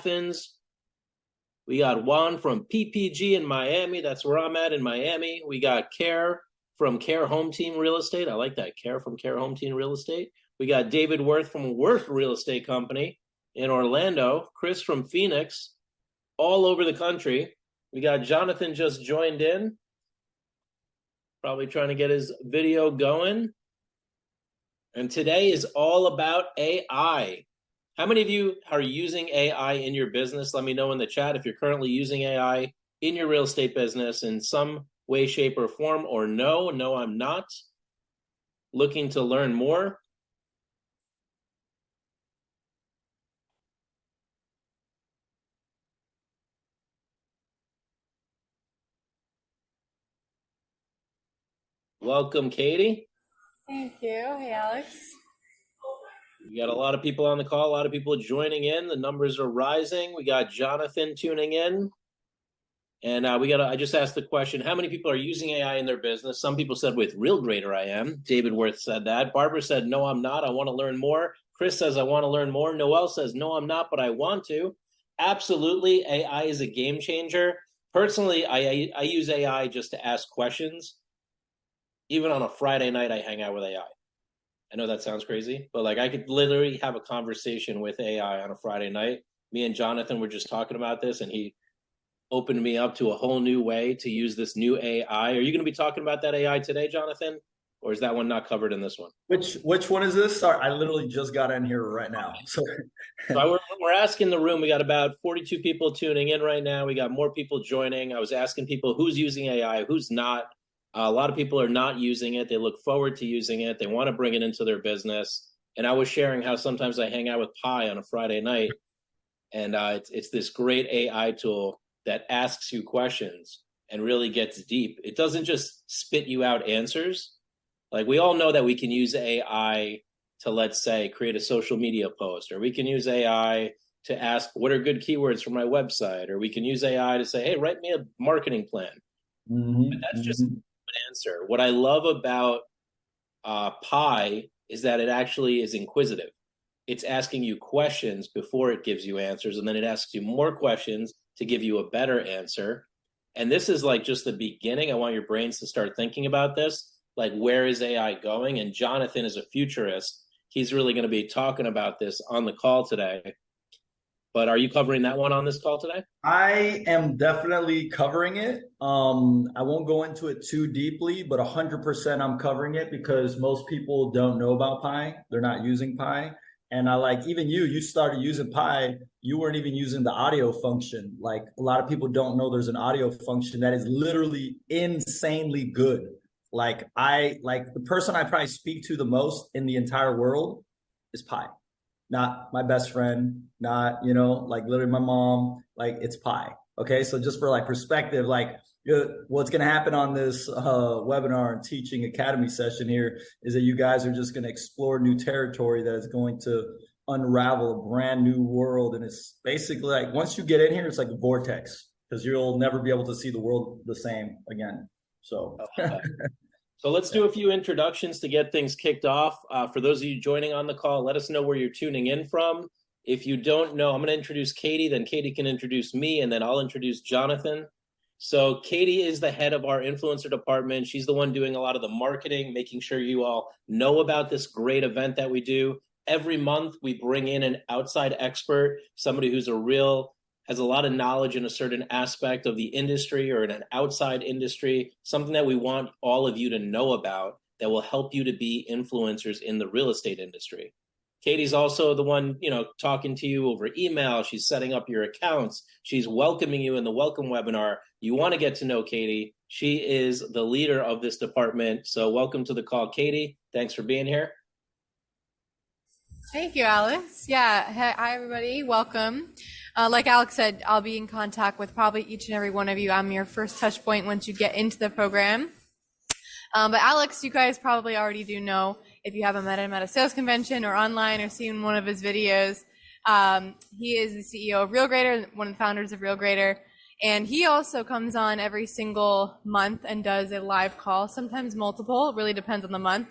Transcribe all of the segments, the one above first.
Athens. We got Juan from PPG in Miami. That's where I'm at in Miami. We got Care from Care Home Team Real Estate. I like that. Care from Care Home Team Real Estate. We got David Worth from Worth Real Estate Company in Orlando. Chris from Phoenix, all over the country. We got Jonathan just joined in, probably trying to get his video going. And today is all about AI. How many of you are using AI in your business? Let me know in the chat if you're currently using AI in your real estate business in some way, shape, or form, or no, I'm not. Looking to learn more. Welcome, Katie. Thank you. Hey, Alex. We got a lot of people on the call, a lot of people joining in. The numbers are rising. We got Jonathan tuning in. And I just asked the question, how many people are using AI in their business? Some people said with RealGrader I am. David Worth said that. Barbara said, no, I'm not. I want to learn more. Chris says, I want to learn more. Noel says, no, I'm not, but I want to. Absolutely, AI is a game changer. Personally, I use AI just to ask questions. Even on a Friday night, I hang out with AI. I know that sounds crazy, but like I could literally have a conversation with AI on a Friday night. Me and Jonathan were just talking about this, and he opened me up to a whole new way to use this new AI. Are you going to be talking about that AI today, Jonathan? Or is that one not covered in this one? Which one is this? Sorry, I literally just got in here right now. So we're asking the room. We got about 42 people tuning in right now. We got more people joining. I was asking people who's using AI, who's not. A lot of people are not using it. They look forward to using it. They want to bring it into their business. And I was sharing how sometimes I hang out with Pi on a Friday night, and it's this great AI tool that asks you questions and really gets deep. It doesn't just spit you out answers. Like we all know that we can use AI to, let's say, create a social media post, or we can use AI to ask what are good keywords for my website, or we can use AI to say, hey, write me a marketing plan. But that's just an answer. What I love about Pi is that it actually is inquisitive. It's asking you questions before it gives you answers, and then it asks you more questions to give you a better answer. And this is like just the beginning. I want your brains to start thinking about this. Like, where is AI going? And Jonathan is a futurist. He's really going to be talking about this on the call today. But are you covering that one on this call today? I am definitely covering it. I won't go into it too deeply, but 100% I'm covering it because most people don't know about Pi. They're not using Pi. And I like, even you started using Pi, you weren't even using the audio function. Like a lot of people don't know there's an audio function that is literally insanely good. Like the person I probably speak to the most in the entire world is Pi. Not my best friend, not, like literally my mom, like it's Pi. Okay. So just for like perspective, like what's going to happen on this webinar and teaching academy session here is that you guys are just going to explore new territory that is going to unravel a brand new world. And it's basically like, once you get in here, it's like a vortex because you'll never be able to see the world the same again. So. So let's do a few introductions to get things kicked off. For those of you joining on the call, let us know where you're tuning in from. If you don't know, I'm going to introduce Katie, then Katie can introduce me, and then I'll introduce Jonathan. So Katie is the head of our influencer department. She's the one doing a lot of the marketing, making sure you all know about this great event that we do. Every month, we bring in an outside expert, somebody who's has a lot of knowledge in a certain aspect of the industry or in an outside industry, something that we want all of you to know about that will help you to be influencers in the real estate industry. Katie's also the one, talking to you over email. She's setting up your accounts. She's welcoming you in the welcome webinar. You want to get to know Katie. She is the leader of this department. So welcome to the call, Katie. Thanks for being here. Thank you, Alex. Yeah. Hi, everybody. Welcome. Like Alex said, I'll be in contact with probably each and every one of you. I'm your first touch point once you get into the program. But Alex, you guys probably already do know if you haven't met him at a sales convention or online or seen one of his videos. He is the CEO of RealGrader, one of the founders of RealGrader. And he also comes on every single month and does a live call, sometimes multiple. It really depends on the month.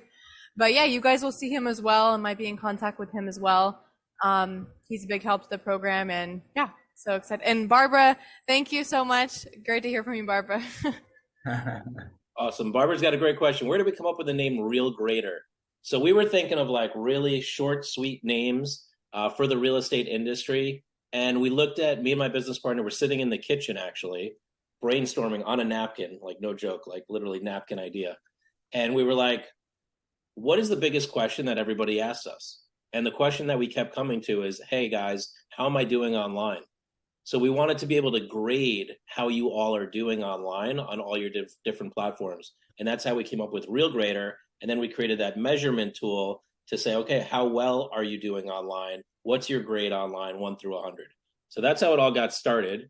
But yeah, you guys will see him as well and might be in contact with him as well. He's a big help to the program, and yeah, So excited. And Barbara, thank you so much. Great to hear from you, Barbara. Awesome. Barbara's got a great question. Where did we come up with the name Real Grader? So we were thinking of like really short, sweet names for the real estate industry. And we looked at, me and my business partner were sitting in the kitchen actually, brainstorming on a napkin, like no joke, like literally napkin idea. And we were like, what is the biggest question that everybody asks us? And the question that we kept coming to is, hey guys, how am I doing online? So we wanted to be able to grade how you all are doing online on all your different platforms. And that's how we came up with Real Grader. And then we created that measurement tool to say, okay, how well are you doing online? What's your grade online, 1 through 100? So that's how it all got started.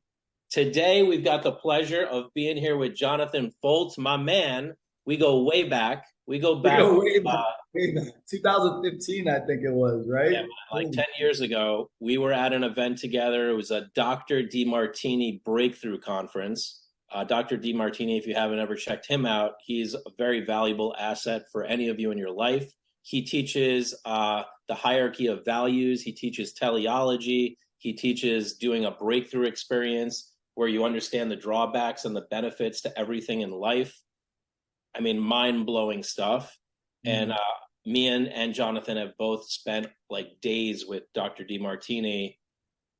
Today, we've got the pleasure of being here with Jonathon Foltz, my man. We go way back. We go back. 2015, I think it was, right? Yeah, like 10 years ago, we were at an event together. It was a Dr. DeMartini breakthrough conference. Dr. DeMartini, if you haven't ever checked him out, he's a very valuable asset for any of you in your life. He teaches the hierarchy of values. He teaches teleology. He teaches doing a breakthrough experience where you understand the drawbacks and the benefits to everything in life. I mean, mind-blowing stuff. Mm-hmm. And me and Jonathon have both spent like days with Dr. DeMartini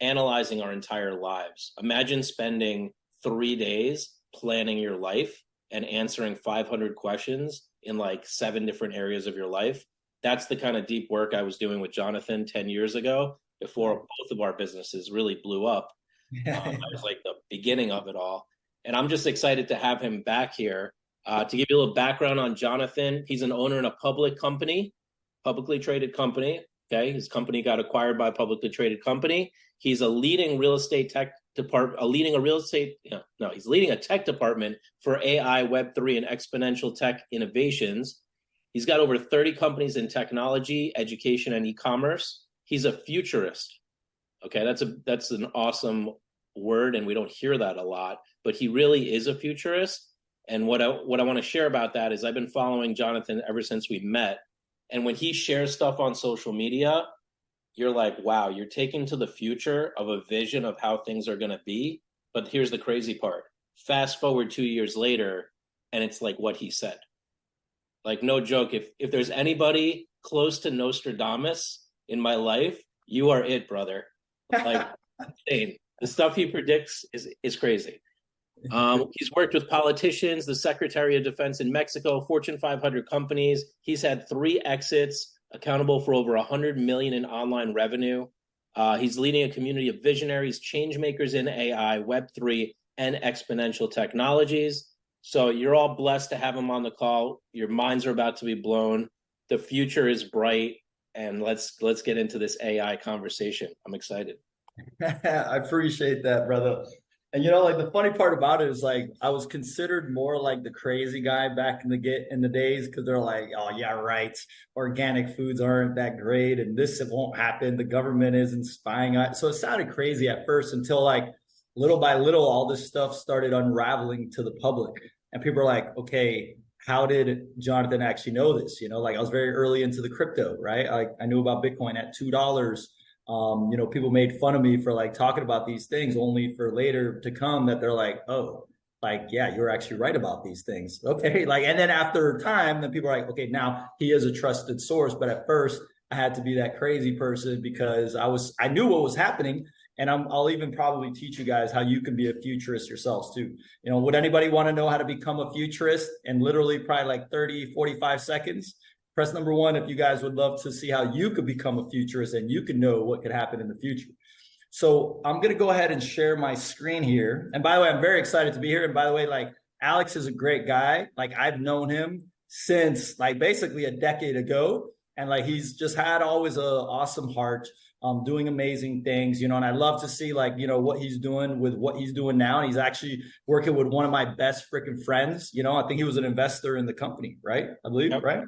analyzing our entire lives. Imagine spending 3 days planning your life and answering 500 questions in like 7 different areas of your life. That's the kind of deep work I was doing with Jonathon 10 years ago before both of our businesses really blew up. That was like the beginning of it all. And I'm just excited to have him back here. To give you a little background on Jonathon, he's an owner in a publicly traded company. Okay, his company got acquired by a publicly traded company. He's a leading real estate tech department, he's leading a tech department for AI, Web3, and exponential tech innovations. He's got over 30 companies in technology, education, and e-commerce. He's a futurist. Okay, that's an awesome word, and we don't hear that a lot, but he really is a futurist. And what I want to share about that is I've been following Jonathon ever since we met. And when he shares stuff on social media, you're like, wow, you're taking to the future of a vision of how things are going to be. But here's the crazy part. Fast forward 2 years later, and it's like what he said. Like, no joke, if there's anybody close to Nostradamus in my life, you are it, brother. Like, insane. The stuff he predicts is crazy. He's worked with politicians, the Secretary of Defense in Mexico, Fortune 500 companies. He's had 3 exits, accountable for over 100 million in online revenue. He's leading a community of visionaries, change makers in AI, Web3, and exponential technologies. So you're all blessed to have him on the call. Your minds are about to be blown. The future is bright, and let's get into this AI conversation. I'm excited. I appreciate that, brother. And like the funny part about it is like I was considered more like the crazy guy back in the days because they're like, oh yeah, right, organic foods aren't that great, and this it won't happen. The government isn't spying on. So it sounded crazy at first until like little by little, all this stuff started unraveling to the public, and people are like, okay, how did Jonathon actually know this? Like I was very early into the crypto, right? Like I knew about Bitcoin at $2. People made fun of me for like talking about these things, only for later to come that they're like, oh, like, yeah, you're actually right about these things. Okay. Like, and then after time, then people are like, okay, now he is a trusted source. But at first I had to be that crazy person because I knew what was happening. And I'll even probably teach you guys how you can be a futurist yourselves too. Would anybody want to know how to become a futurist in literally probably like 30, 45 seconds? Press number 1 if you guys would love to see how you could become a futurist and you can know what could happen in the future. So I'm going to go ahead and share my screen here. And by the way, I'm very excited to be here. And by the way, like Alex is a great guy. Like I've known him since like basically a decade ago. And like he's just had always an awesome heart, doing amazing things, and I love to see like, what he's doing with what he's doing now. And he's actually working with one of my best freaking friends. I think he was an investor in the company, right? I believe, Yep. Right?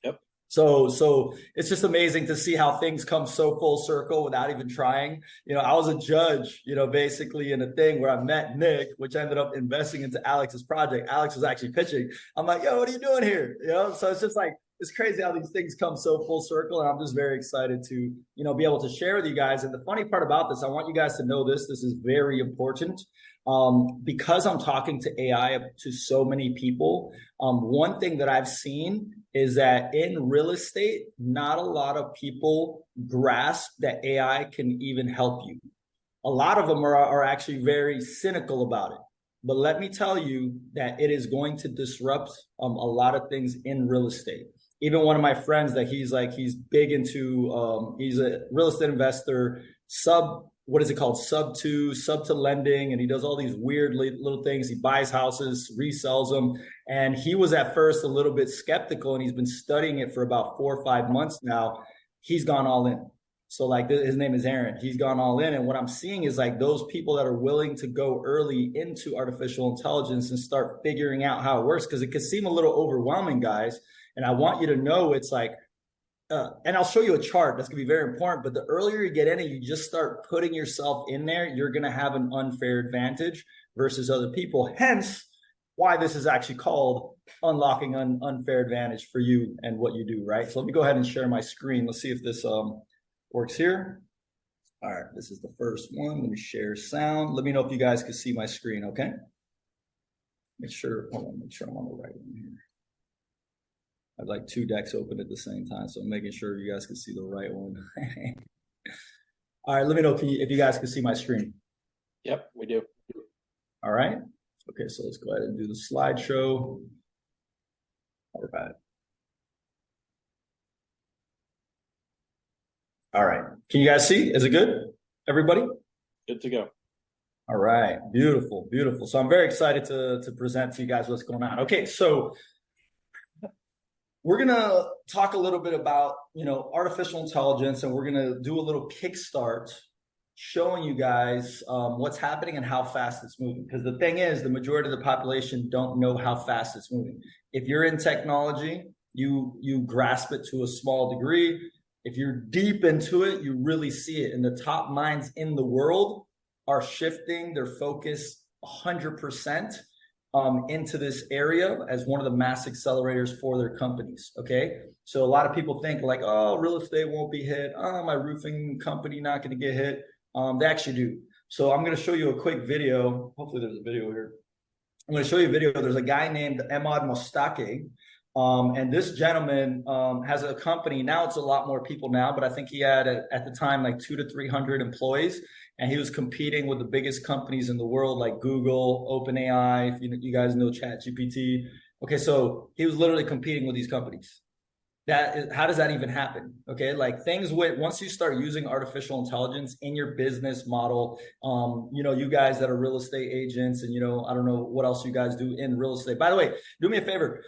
Yep. So it's just amazing to see how things come so full circle without even trying. I was a judge, basically in a thing where I met Nick, which ended up investing into Alex's project. Alex was actually pitching. I'm like, yo, what are you doing here? So it's just like, it's crazy how these things come so full circle. And I'm just very excited to, be able to share with you guys. And the funny part about this, I want you guys to know this. This is very important. Because I'm talking to AI to so many people, one thing that I've seen is that in real estate, not a lot of people grasp that AI can even help you. A lot of them are actually very cynical about it. But let me tell you that it is going to disrupt a lot of things in real estate. Even one of my friends that he's big into, he's a real estate investor, sub to lending. And he does all these weird little things. He buys houses, resells them. And he was at first a little bit skeptical, and he's been studying it for about 4 or 5 months now. He's gone all in. So like his name is Aaron. He's gone all in. And what I'm seeing is like those people that are willing to go early into artificial intelligence and start figuring out how it works, because it can seem a little overwhelming, guys. And I want you to know it's like, and I'll show you a chart that's going to be very important. But the earlier you get in and you just start putting yourself in there, you're going to have an unfair advantage versus other people. Hence why this is actually called unlocking an unfair advantage for you and what you do, right? So let me go ahead and share my screen. Let's see if this works here. All right, this is the first one. Let me share sound. Let me know if you guys can see my screen, okay? Make sure I'm on the right one here. I have like 2 decks open at the same time, so I'm making sure you guys can see the right one. All right, let me know if you guys can see my screen. Yep, we do. All right. Okay, so let's go ahead and do the slideshow. All right. All right. Can you guys see? Is it good? Everybody? Good to go. All right. Beautiful, beautiful. So I'm very excited to present to you guys what's going on. Okay, so we're going to talk a little bit about, artificial intelligence, and we're going to do a little kickstart showing you guys what's happening and how fast it's moving. Because the thing is, the majority of the population don't know how fast it's moving. If you're in technology, you grasp it to a small degree. If you're deep into it, you really see it. And the top minds in the world are shifting their focus 100% into this area as one of the mass accelerators for their companies, okay? So a lot of people think like, oh, real estate won't be hit. Oh, my roofing company not going to get hit. They actually do. So I'm going to show you a quick video. Hopefully there's a video here. I'm going to show you a video. There's a guy named Emad Mostake. And this gentleman has a company. Now it's a lot more people now, but I think he had at the time like 200 to 300 employees, and he was competing with the biggest companies in the world like Google, OpenAI, if you guys know ChatGPT. Okay, so he was literally competing with these companies. How does that even happen? Okay, like once you start using artificial intelligence in your business model, you guys that are real estate agents, and I don't know what else you guys do in real estate. By the way, do me a favor.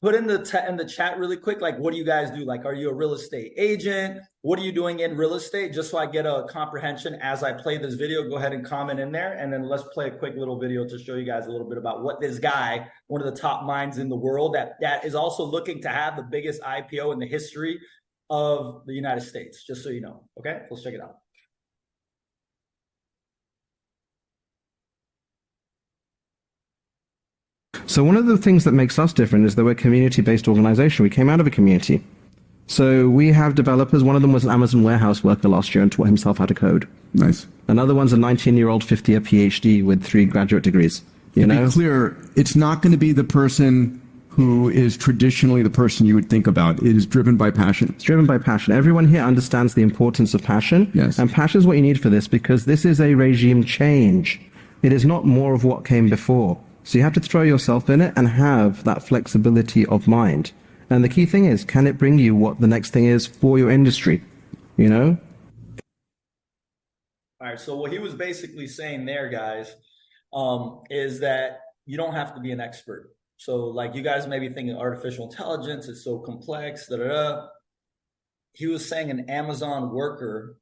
Put in the chat really quick, like, what do you guys do? Like, are you a real estate agent? What are you doing in real estate? Just so I get a comprehension as I play this video. Go ahead and comment in there. And then let's play a quick little video to show you guys a little bit about what this guy, one of the top minds in the world that is also looking to have the biggest IPO in the history of the United States, just so you know. Okay, let's check it out. So one of the things that makes us different is that we're a community-based organization. We came out of a community. So we have developers. One of them was an Amazon warehouse worker last year and taught himself how to code. Nice. Another one's a 19-year-old, 50-year PhD with 3 graduate degrees. To be clear, it's not going to be the person who is traditionally the person you would think about. It is driven by passion. It's driven by passion. Everyone here understands the importance of passion. Yes. And passion is what you need for this, because this is a regime change. It is not more of what came before. So you have to throw yourself in it and have that flexibility of mind. And the key thing is, can it bring you what the next thing is for your industry? All right, so what he was basically saying there, guys, is that you don't have to be an expert. So like you guys may be thinking artificial intelligence is so complex, He was saying an Amazon worker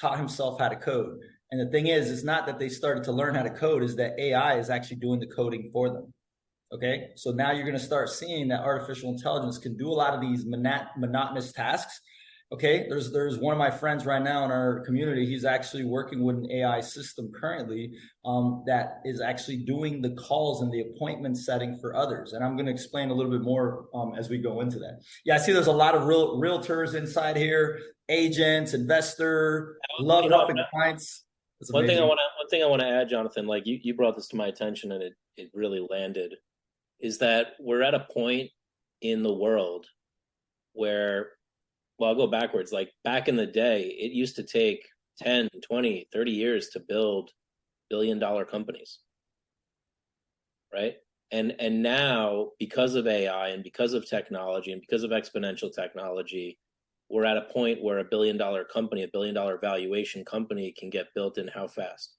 taught himself how to code. And the thing is, it's not that they started to learn how to code, is that AI is actually doing the coding for them. Okay, so now you're going to start seeing that artificial intelligence can do a lot of these monotonous tasks. Okay, there's one of my friends right now in our community. He's actually working with an AI system currently that is actually doing the calls and the appointment setting for others. And I'm going to explain a little bit more as we go into that. Yeah, I see there's a lot of realtors inside here, agents, investor, love helping clients. It's amazing. One thing I want to add, Jonathan, like you brought this to my attention and it really landed, is that we're at a point in the world where, well, I'll go backwards. Like back in the day, it used to take 10, 20, 30 years to build billion-dollar companies, right? And now, because of AI and because of technology and because of exponential technology, we're at a point where a billion-dollar company, a billion-dollar valuation company can get built in how fast,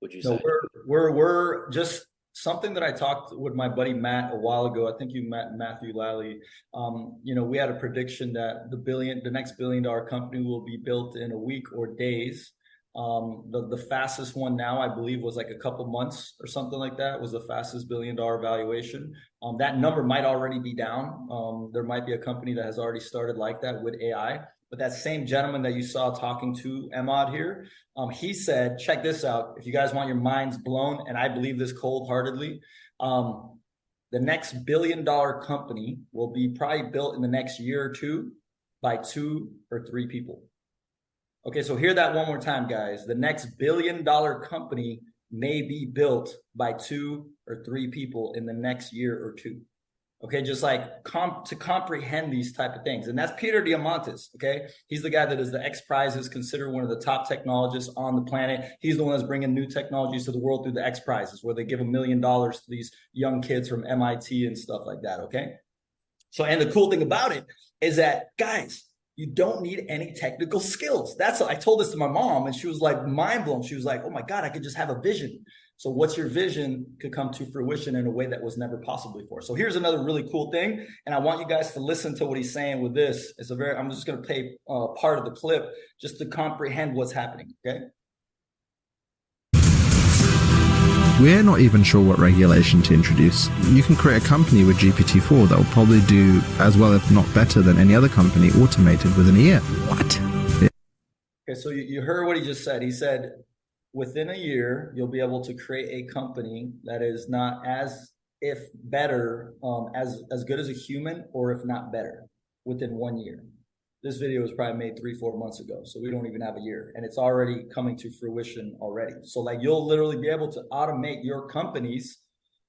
would you say? No, we're just something that I talked with my buddy Matt a while ago. I think you met Matthew Lally. We had a prediction that the next billion-dollar company will be built in a week or days. The fastest one now, I believe, was like a couple months or something like that, was the fastest billion-dollar valuation. That number might already be down. There might be a company that has already started like that with AI. But that same gentleman that you saw talking to Emad here, he said, check this out. If you guys want your minds blown, and I believe this cold-heartedly, the next billion-dollar company will be probably built in the next year or two by 2 or 3 people. Okay, so hear that one more time, guys. The next billion-dollar company may be built by 2 or 3 people in the next year or two. Okay, just like to comprehend these type of things. And that's Peter Diamandis, okay? He's the guy that is the X Prizes, considered one of the top technologists on the planet. He's the one that's bringing new technologies to the world through the X Prizes, where they give $1 million to these young kids from MIT and stuff like that, okay? So, and the cool thing about it is that, guys, you don't need any technical skills. I told this to my mom, and she was like mind blown. She was like, oh my God, I could just have a vision. So what's your vision could come to fruition in a way that was never possible before. So here's another really cool thing. And I want you guys to listen to what he's saying with this. I'm just going to play part of the clip just to comprehend what's happening. Okay. We're not even sure what regulation to introduce. You can create a company with GPT-4 that will probably do as well, if not better, than any other company automated within a year. What? Okay, so you heard what he just said. He said, within a year, you'll be able to create a company that is not as if better, as good as a human, or if not better, within 1 year. This video was probably made 3-4 months ago, so we don't even have a year, and it's already coming to fruition already. So like you'll literally be able to automate your companies,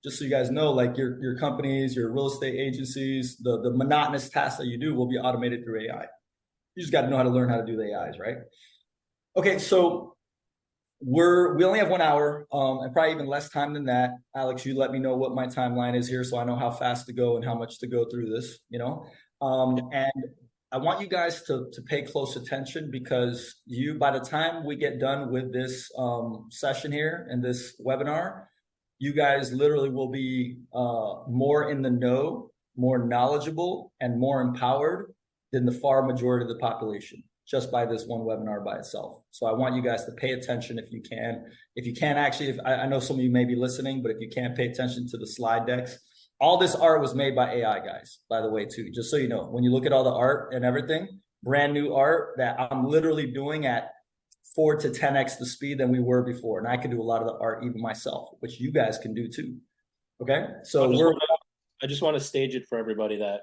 just so you guys know, like your companies, your real estate agencies, the monotonous tasks that you do will be automated through AI. You just got to know how to learn how to do the AIs, right? Okay, so we only have 1 hour, and probably even less time than that. Alex, you let me know what my timeline is here, so I know how fast to go and how much to go through this, and I want you guys to pay close attention, because by the time we get done with this session here and this webinar, you guys literally will be more in the know, more knowledgeable, and more empowered than the far majority of the population, just by this one webinar by itself. So I want you guys to pay attention if you can. If you can't actually, I know some of you may be listening, but if you can't pay attention to the slide decks, all this art was made by AI, guys, by the way, too, just so you know. When you look at all the art and everything, brand new art that I'm literally doing at 4 to 10x the speed than we were before. And I can do a lot of the art even myself, which you guys can do too. Okay, so I just want to stage it for everybody that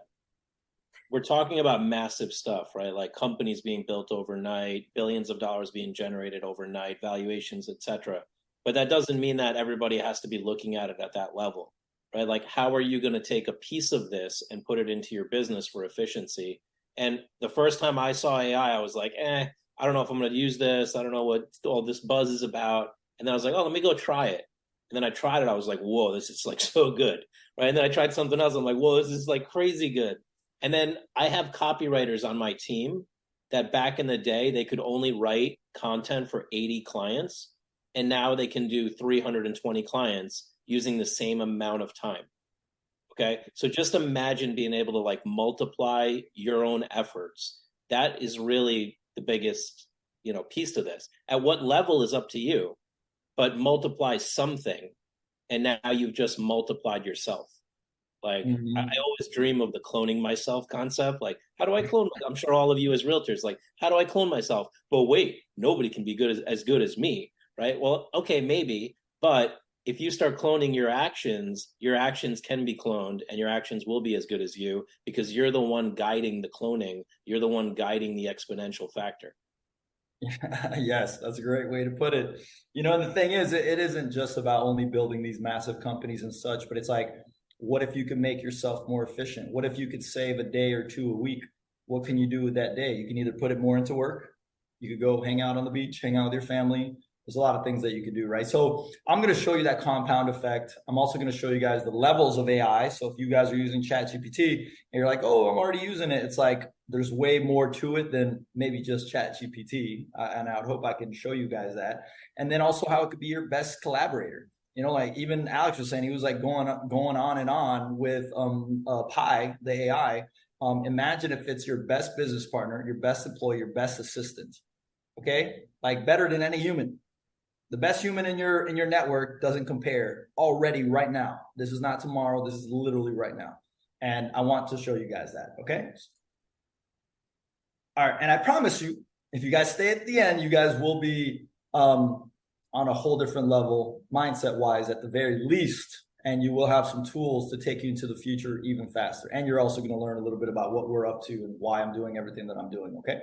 we're talking about massive stuff, right? Like companies being built overnight, billions of dollars being generated overnight, valuations, etc. But that doesn't mean that everybody has to be looking at it at that level. Right? Like, how are you going to take a piece of this and put it into your business for efficiency? And the first time I saw AI, I was like, I don't know if I'm going to use this. I don't know what all this buzz is about. And then I was like, oh, let me go try it. And then I tried it. I was like, whoa, this is like so good. Right? And then I tried something else. I'm like, whoa, this is like crazy good. And then I have copywriters on my team that back in the day, they could only write content for 80 clients. And now they can do 320 clients using the same amount of time. Okay. So just imagine being able to like multiply your own efforts. That is really the biggest, piece to this. At what level is up to you, but multiply something. And now you've just multiplied yourself. Like I Mhm. always dream of the cloning myself concept. Like, how do I clone? I'm sure all of you as realtors, like, how do I clone myself? But wait, nobody can be as good as me, right? Well, okay, maybe, but if you start cloning your actions can be cloned, and your actions will be as good as you because you're the one guiding the cloning. You're the one guiding the exponential factor. Yes, that's a great way to put it. And the thing is, it isn't just about only building these massive companies and such, but it's like, what if you could make yourself more efficient? What if you could save a day or two a week? What can you do with that day? You can either put it more into work, you could go hang out on the beach, hang out with your family. There's a lot of things that you can do, right? So I'm going to show you that compound effect. I'm also going to show you guys the levels of AI. So if you guys are using ChatGPT and you're like, oh, I'm already using it, it's like there's way more to it than maybe just ChatGPT. And I would hope I can show you guys that. And then also how it could be your best collaborator. Like even Alex was saying, he was like going on and on with Pi, the AI. Imagine if it's your best business partner, your best employee, your best assistant. Okay, like better than any human. The best human in your network doesn't compare already right now. This is not tomorrow. This is literally right now, and I want to show you guys that. Okay. All right, and I promise you, if you guys stay at the end, you guys will be on a whole different level, mindset wise, at the very least, and you will have some tools to take you into the future even faster. And you're also going to learn a little bit about what we're up to and why I'm doing everything that I'm doing. Okay.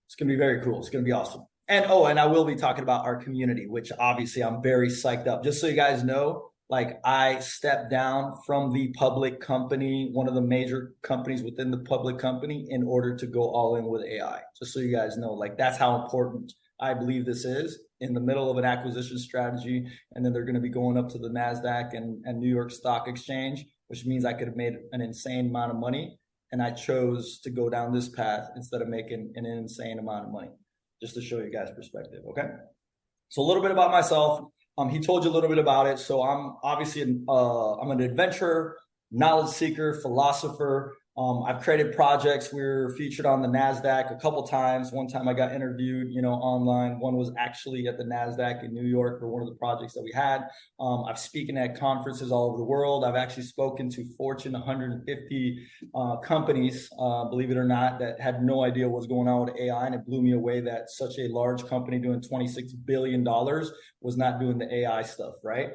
It's going to be very cool. It's going to be awesome. And I will be talking about our community, which obviously I'm very psyched up. Just so you guys know, like I stepped down from the public company, one of the major companies within the public company, in order to go all in with AI. Just so you guys know, like that's how important I believe this is in the middle of an acquisition strategy. And then they're going to be going up to the NASDAQ and New York Stock Exchange, which means I could have made an insane amount of money. And I chose to go down this path instead of making an insane amount of money, just to show you guys perspective. Okay. So a little bit about myself. He told you a little bit about it. So I'm obviously I'm an adventurer, knowledge seeker, philosopher. I've created projects. We were featured on the NASDAQ a couple times. One time I got interviewed, online. One was actually at the NASDAQ in New York for one of the projects that we had. I've spoken at conferences all over the world. I've actually spoken to Fortune 150 companies, believe it or not, that had no idea what was going on with AI. And it blew me away that such a large company doing $26 billion was not doing the AI stuff, right?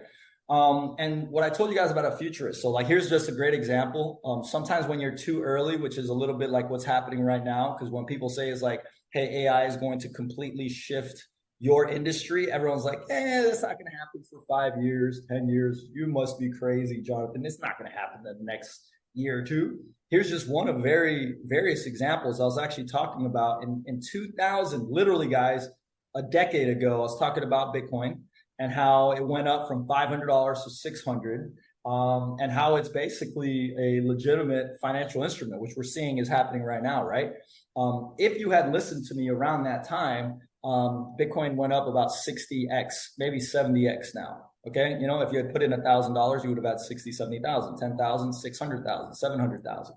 And what I told you guys about a futurist. So like, here's just a great example. Sometimes when you're too early, which is a little bit like what's happening right now, because when people say is like, hey, AI is going to completely shift your industry, everyone's like, that's not going to happen for 5 years, 10 years. You must be crazy, Jonathan. It's not going to happen the next year or two. Here's just one of various examples I was actually talking about in 2000, literally guys, a decade ago. I was talking about Bitcoin and how it went up from $500 to $600, and how it's basically a legitimate financial instrument, which we're seeing is happening right now, right? If you had listened to me around that time, Bitcoin went up about 60x, maybe 70x now. Okay, if you had put in $1,000, you would have had 60, 70,000, 10,000, 600,000, 700,000,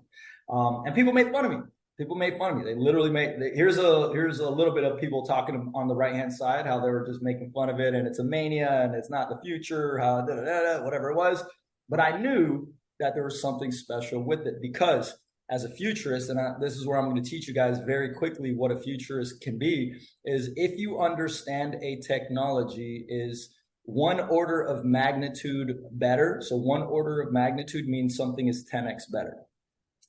and people made fun of me. People made fun of me. They literally here's a little bit of people talking on the right hand side, how they were just making fun of it and it's a mania and it's not the future, how whatever it was. But I knew that there was something special with it because as a futurist, and this is where I'm going to teach you guys very quickly what a futurist can be, is if you understand a technology is one order of magnitude better. So one order of magnitude means something is 10x better.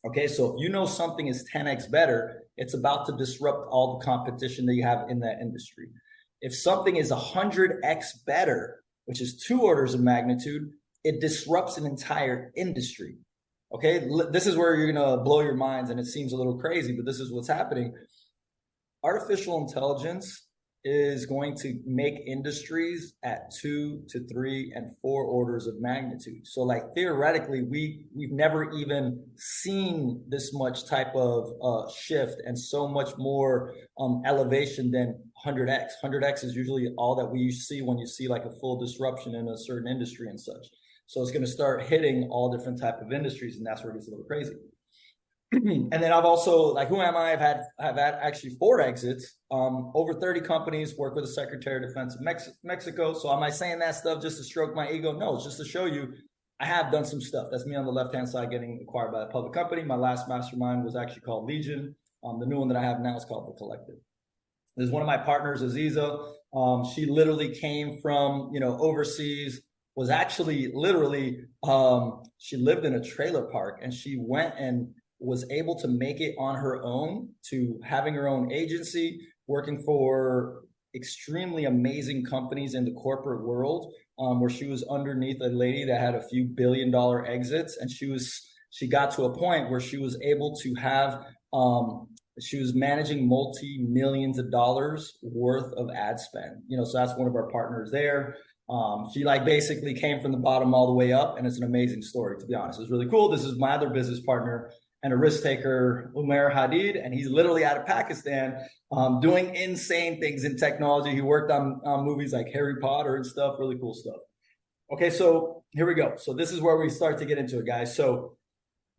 Okay, so if you know something is 10x better, it's about to disrupt all the competition that you have in that industry. If something is 100x better, which is 2 orders of magnitude, it disrupts an entire industry. Okay, this is where you're going to blow your minds and it seems a little crazy, but this is what's happening. Artificial intelligence is going to make industries at 2 to 3 and 4 orders of magnitude. So like theoretically, we've never even seen this much type of shift and so much more elevation than 100x. 100x is usually all that we see when you see like a full disruption in a certain industry and such. So it's going to start hitting all different type of industries, and that's where it gets a little crazy. And then I've also, like, who am I? I've had actually 4 exits, over 30 companies, work with the Secretary of Defense of Mexico. So am I saying that stuff just to stroke my ego? No, it's just to show you I have done some stuff. That's me on the left-hand side getting acquired by a public company. My last mastermind was actually called Legion. The new one that I have now is called The Collective. There's one of my partners, Aziza. She literally came from, overseas, was actually literally, she lived in a trailer park, and she went and was able to make it on her own, to having her own agency, working for extremely amazing companies in the corporate world, where she was underneath a lady that had a few billion-dollar exits. And she got to a point where she was able to have, she was managing multi-millions of dollars worth of ad spend. So that's one of our partners there. She basically came from the bottom all the way up, and it's an amazing story, to be honest. It's really cool. This is my other business partner and a risk taker, Umair Hadid, and he's literally out of Pakistan, doing insane things in technology. He worked on movies like Harry Potter and stuff, really cool stuff. Okay, so here we go. So this is where we start to get into it, guys. So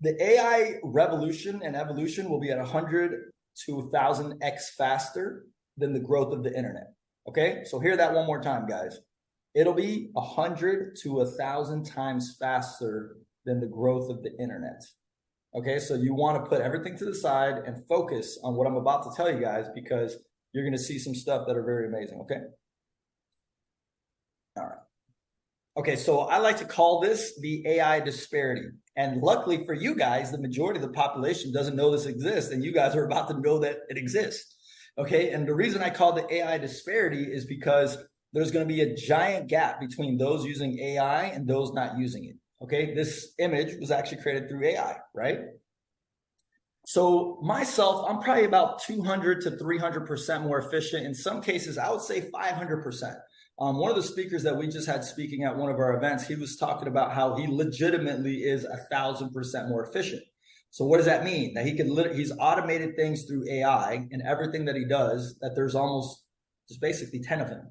the AI revolution and evolution will be at 100 to 1,000x faster than the growth of the internet. Okay, so hear that one more time, guys. It'll be 100 to 1,000 times faster than the growth of the internet. Okay, so you want to put everything to the side and focus on what I'm about to tell you guys, because you're going to see some stuff that are very amazing. Okay. All right. Okay, so I like to call this the AI disparity. And luckily for you guys, the majority of the population doesn't know this exists, and you guys are about to know that it exists. Okay, and the reason I call the AI disparity is because there's going to be a giant gap between those using AI and those not using it. Okay, this image was actually created through AI, right? So myself, I'm probably about 200 to 300% more efficient. In some cases, I would say 500%. One of the speakers that we just had speaking at one of our events, he was talking about how he legitimately is 1,000% more efficient. So what does that mean? That he's automated things through AI, and everything that he does, that there's almost just basically 10 of him.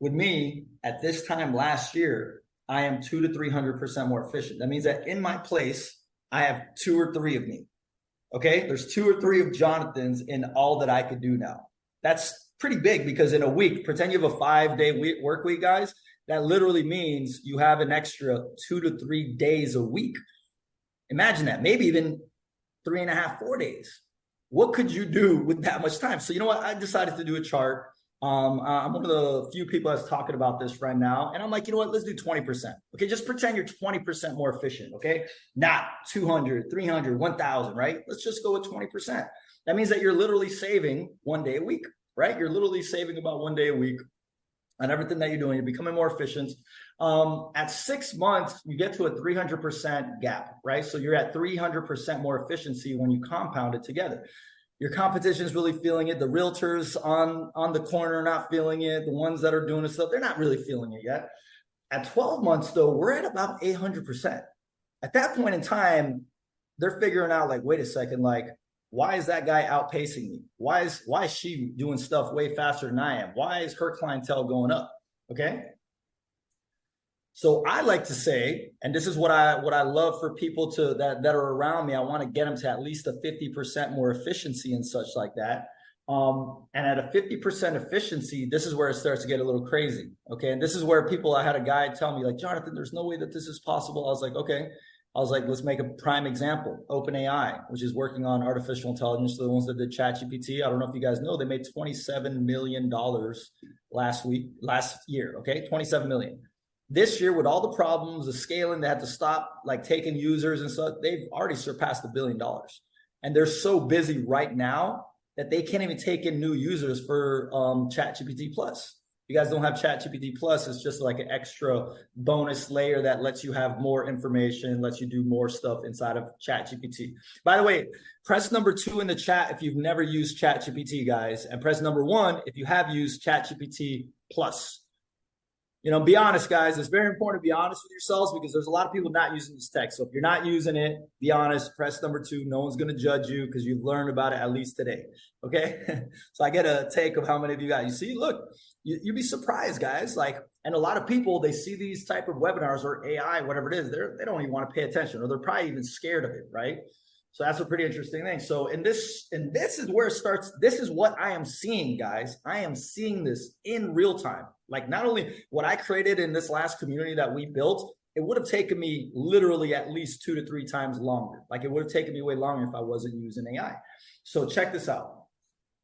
With me, at this time last year, I am 200 to 300% more efficient. That means that in my place, I have 2 or 3 of me. Okay, there's 2 or 3 of Jonathans in all that I could do now. That's pretty big, because in a week, pretend you have a 5-day work week, guys. That literally means you have an extra 2 to 3 days a week. Imagine that, maybe even 3.5, 4 days. What could you do with that much time? So you know what? I decided to do a chart. I'm one of the few people that's talking about this right now. And I'm like, you know what? Let's do 20%. Okay, just pretend you're 20% more efficient, okay? Not 200, 300, 1,000, right? Let's just go with 20%. That means that you're literally saving 1 day a week, right? You're literally saving about 1 day a week on everything that you're doing. You're becoming more efficient. At 6 months, you get to a 300% gap, right? So you're at 300% more efficiency when you compound it together. Your competition is really feeling it. The realtors on the corner are not feeling it. The ones that are doing this stuff, they're not really feeling it yet. At 12 months, though, we're at about 800%. At that point in time, they're figuring out, like, wait a second, like, why is that guy outpacing me? Why is she doing stuff way faster than I am? Why is her clientele going up? Okay. So I like to say, and this is what I love for people that are around me, I want to get them to at least a 50% more efficiency and such like that. And at a 50% efficiency, this is where it starts to get a little crazy. Okay. And this is where I had a guy tell me, like, Jonathon, there's no way that this is possible. I was like, okay. I was like, let's make a prime example. OpenAI, which is working on artificial intelligence, the ones that did ChatGPT. I don't know if you guys know, they made $27 million last year. Okay. 27 million. This year, with all the problems, the scaling, they had to stop like taking users and stuff. They've already surpassed $1 billion. And they're so busy right now that they can't even take in new users for ChatGPT Plus. If you guys don't have ChatGPT Plus, it's just like an extra bonus layer that lets you have more information, lets you do more stuff inside of ChatGPT. By the way, press number 2 in the chat if you've never used ChatGPT, guys. And press number 1 if you have used ChatGPT Plus. Be honest, guys. It's very important to be honest with yourselves, because there's a lot of people not using this tech. So if you're not using it, be honest. Press number 2. No one's going to judge you because you've learned about it at least today. Okay. So I get a take of how many of you got. You see, look, you'd be surprised, guys. And a lot of people, they see these type of webinars or AI, whatever it is, they don't even want to pay attention, or they're probably even scared of it, right? So that's a pretty interesting thing. So this is where it starts. This is what I am seeing, guys. I am seeing this in real time. Like, not only what I created in this last community that we built, it would have taken me literally at least 2 to 3 times longer. Like it would have taken me way longer if I wasn't using AI. So check this out.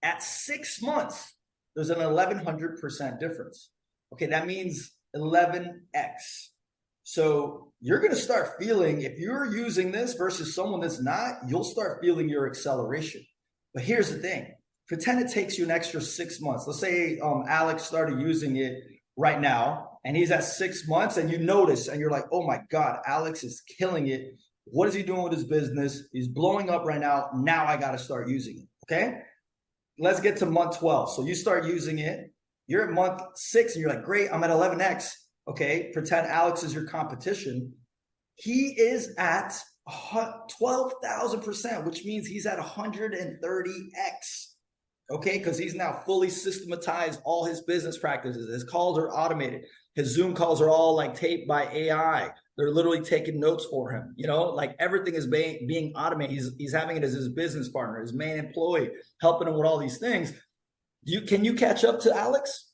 At 6 months, there's an 1100% difference. Okay, that means 11x. So you're going to start feeling, if you're using this versus someone that's not, you'll start feeling your acceleration. But here's the thing. Pretend it takes you an extra 6 months. Let's say Alex started using it right now and he's at 6 months and you notice and you're like, oh my God, Alex is killing it. What is he doing with his business? He's blowing up right now. Now I got to start using it. Okay. Let's get to month 12. So you start using it. You're at month 6 and you're like, great, I'm at 11x. Okay. Pretend Alex is your competition. He is at 12,000%, which means he's at 130x. Okay, because he's now fully systematized all his business practices. His calls are automated. His Zoom calls are all like taped by AI. They're literally taking notes for him. You know, like everything is being automated. He's having it as his business partner, his main employee, helping him with all these things. Can you catch up to Alex?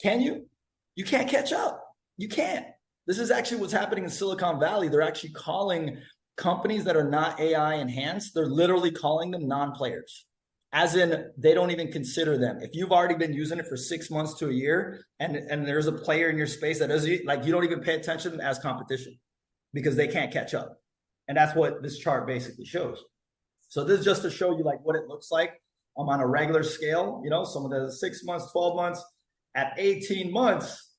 Can you? You can't catch up. You can't. This is actually what's happening in Silicon Valley. They're actually calling companies that are not AI enhanced, they're literally calling them non-players. As in, they don't even consider them. If you've already been using it for 6 months to a year, and there's a player in your space that doesn't, like, you don't even pay attention to them as competition because they can't catch up. And that's what this chart basically shows. So this is just to show you like what it looks like on a regular scale. You know, some of the 6 months, 12 months, at 18 months,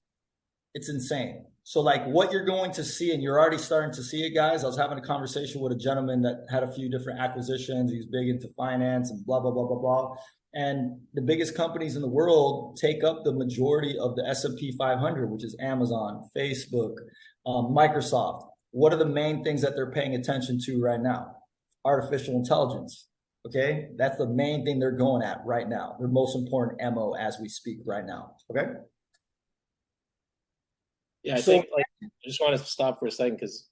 it's insane. So like what you're going to see, and you're already starting to see it, guys. I was having a conversation with a gentleman that had a few different acquisitions. He's big into finance and blah, blah, blah, blah, blah. And the biggest companies in the world take up the majority of the S&P 500, which is Amazon, Facebook, Microsoft. What are the main things that they're paying attention to right now? Artificial intelligence. Okay, that's the main thing they're going at right now. Their most important MO as we speak right now. Okay. Yeah, I think like I just want to stop for a second because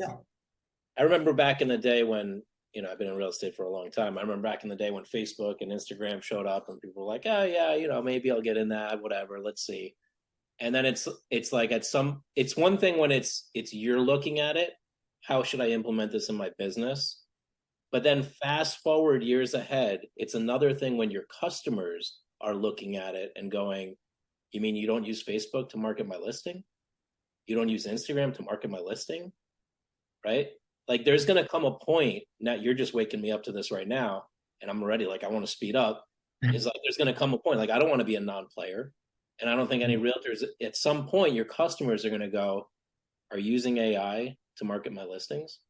I remember back in the day when, you know, I've been in real estate for a long time. I remember back in the day when Facebook and Instagram showed up and people were like, oh yeah, you know, maybe I'll get in that, whatever, let's see. And then it's like it's one thing when it's you're looking at it, how should I implement this in my business? But then fast forward years ahead, it's another thing when your customers are looking at it and going, you mean you don't use Facebook to market my listing? You don't use Instagram to market my listing, right? Like there's going to come a point, now you're just waking me up to this right now, and I'm ready, like I want to speed up. It's like there's going to come a point, like I don't want to be a non-player. And I don't think any realtors, at some point, your customers are going to go, are you using AI to market my listings?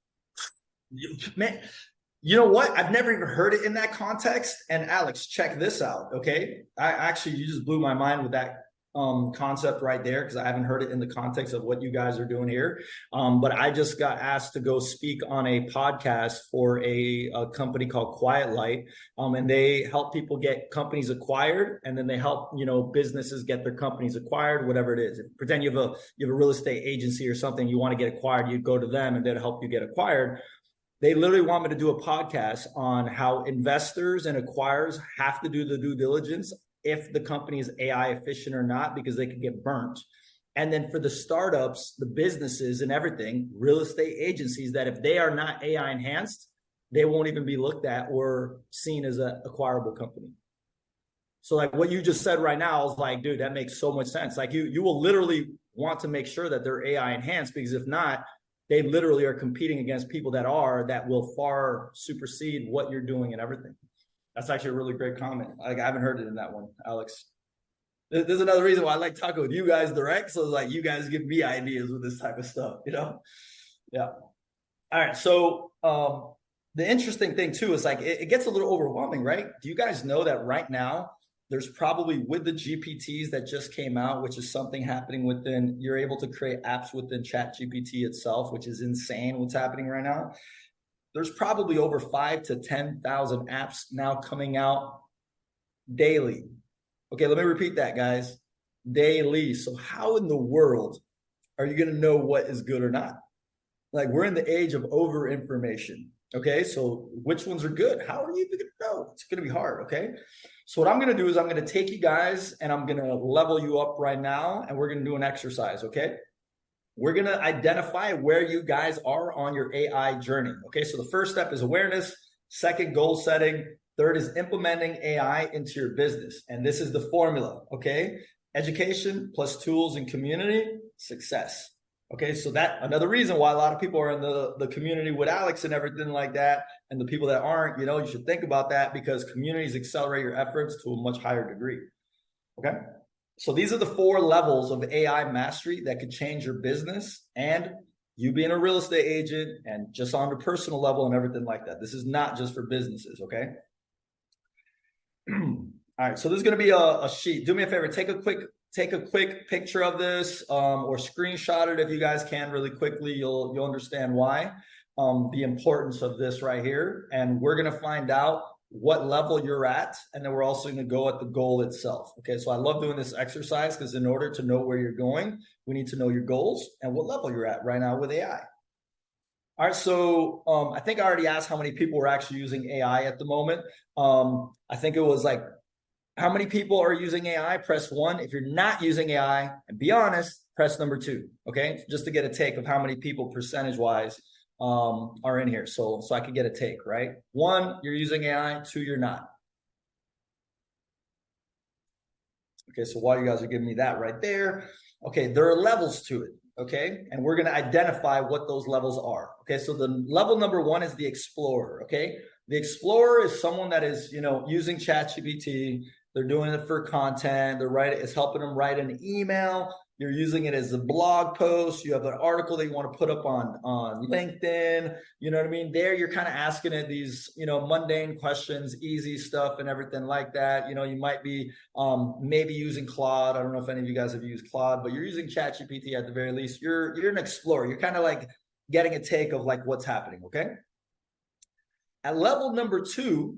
Man, you know what? I've never even heard it in that context. And Alex, check this out, okay? You just blew my mind with that concept right there, because I haven't heard it in the context of what you guys are doing here. But I just got asked to go speak on a podcast for a company called Quiet Light, and they help people get companies acquired, and then they help, you know, businesses get their companies acquired, whatever it is. Pretend you have a real estate agency or something, you want to get acquired, you go to them and they'll help you get acquired. They literally want me to do a podcast on how investors and acquirers have to do the due diligence if the company is AI efficient or not, because they could get burnt. And then for the startups, the businesses and everything, real estate agencies, that if they are not AI enhanced, they won't even be looked at or seen as an acquirable company. So like what you just said right now is like, dude, that makes so much sense. Like you will literally want to make sure that they're AI enhanced, because if not, they literally are competing against people that will far supersede what you're doing and everything. That's actually a really great comment. Like I haven't heard it in that one, Alex. There's another reason why I like talking with you guys direct. So it's like you guys give me ideas with this type of stuff, you know? Yeah. All right. So the interesting thing too is like it gets a little overwhelming, right? Do you guys know that right now there's probably, with the GPTs that just came out, which is something happening within, you're able to create apps within ChatGPT itself, which is insane what's happening right now. There's probably over 5,000 to 10,000 apps now coming out daily. Okay, let me repeat that, guys. Daily. So how in the world are you going to know what is good or not? Like, we're in the age of over information. Okay, so which ones are good? How are you even going to know? It's going to be hard. Okay, so what I'm going to do is I'm going to take you guys and I'm going to level you up right now, and we're going to do an exercise. Okay, we're going to identify where you guys are on your AI journey. Okay, so the first step is awareness, second, goal setting, third is implementing AI into your business. And this is the formula, okay? Education plus tools and community, success. Okay, so that another reason why a lot of people are in the community with Alex and everything like that, and the people that aren't, you should think about that, because communities accelerate your efforts to a much higher degree. Okay, so these are the 4 levels of AI mastery that could change your business and you being a real estate agent, and just on the personal level and everything like that. This is not just for businesses, okay? All right, so this is going to be a sheet. Do me a favor, take a quick picture of this, or screenshot it if you guys can really quickly. You'll understand why, the importance of this right here. And we're going to find out what level you're at, and then we're also going to go at the goal itself. Okay, so I love doing this exercise, because in order to know where you're going, we need to know your goals and what level you're at right now with AI. All right, so I think I already asked how many people were actually using AI at the moment. I think it was like, how many people are using AI? Press 1. If you're not using AI, and be honest, press number 2, okay? Just to get a take of how many people percentage-wise are in here. So I could get a take, right? 1, you're using AI. 2, you're not. Okay, so while you guys are giving me that right there, okay, there are levels to it, okay? And we're gonna identify what those levels are. Okay, so the level number 1 is the explorer, okay? The explorer is someone that is, using ChatGPT. They're doing it for content. It's helping them write an email. You're using it as a blog post. You have an article that you want to put up on LinkedIn. You know what I mean? There, you're kind of asking it these, mundane questions, easy stuff and everything like that. You might be maybe using Claude. I don't know if any of you guys have used Claude, but you're using ChatGPT at the very least. You're an explorer. You're kind of like getting a take of like what's happening, okay? At level number 2,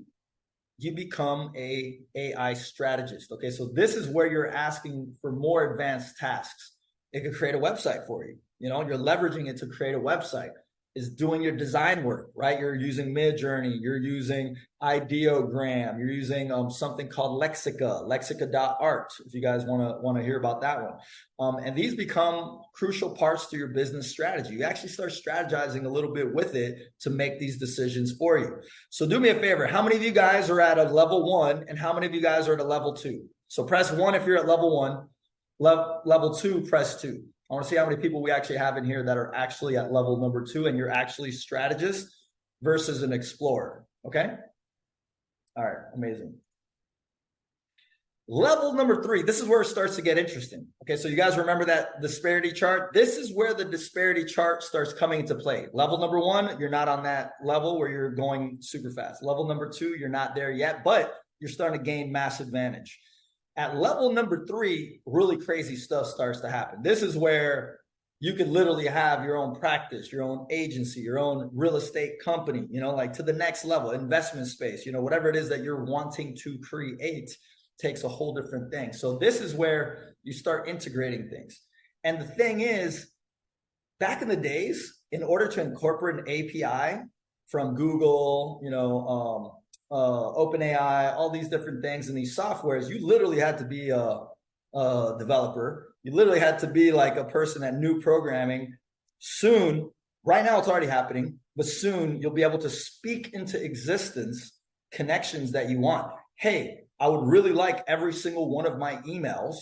you become a AI strategist. Okay, so this is where you're asking for more advanced tasks. It could create a website for you. You're leveraging it to create a website. Is doing your design work, right? You're using Midjourney, you're using Ideogram, you're using something called lexica.art, if you guys want to hear about that one. And these become crucial parts to your business strategy. You actually start strategizing a little bit with it to make these decisions for you. So do me a favor, how many of you guys are at a level 1 and how many of you guys are at a level 2? So press 1 if you're at level 1, level 2, press 2. I want to see how many people we actually have in here that are actually at level number 2 and you're actually strategist versus an explorer, okay? All right, amazing. Level number 3, this is where it starts to get interesting. Okay, so you guys remember that disparity chart? This is where the disparity chart starts coming into play. Level number 1, you're not on that level where you're going super fast. Level number 2, you're not there yet, but you're starting to gain mass advantage. At level number 3, really crazy stuff starts to happen. This is where you could literally have your own practice, your own agency, your own real estate company, like to the next level, investment space, whatever it is that you're wanting to create takes a whole different thing. So this is where you start integrating things. And the thing is, back in the days, in order to incorporate an API from Google, OpenAI, all these different things in these softwares, you literally had to be a developer. You literally had to be like a person that knew programming. Soon, right now it's already happening, but soon you'll be able to speak into existence connections that you want. Hey, I would really like every single one of my emails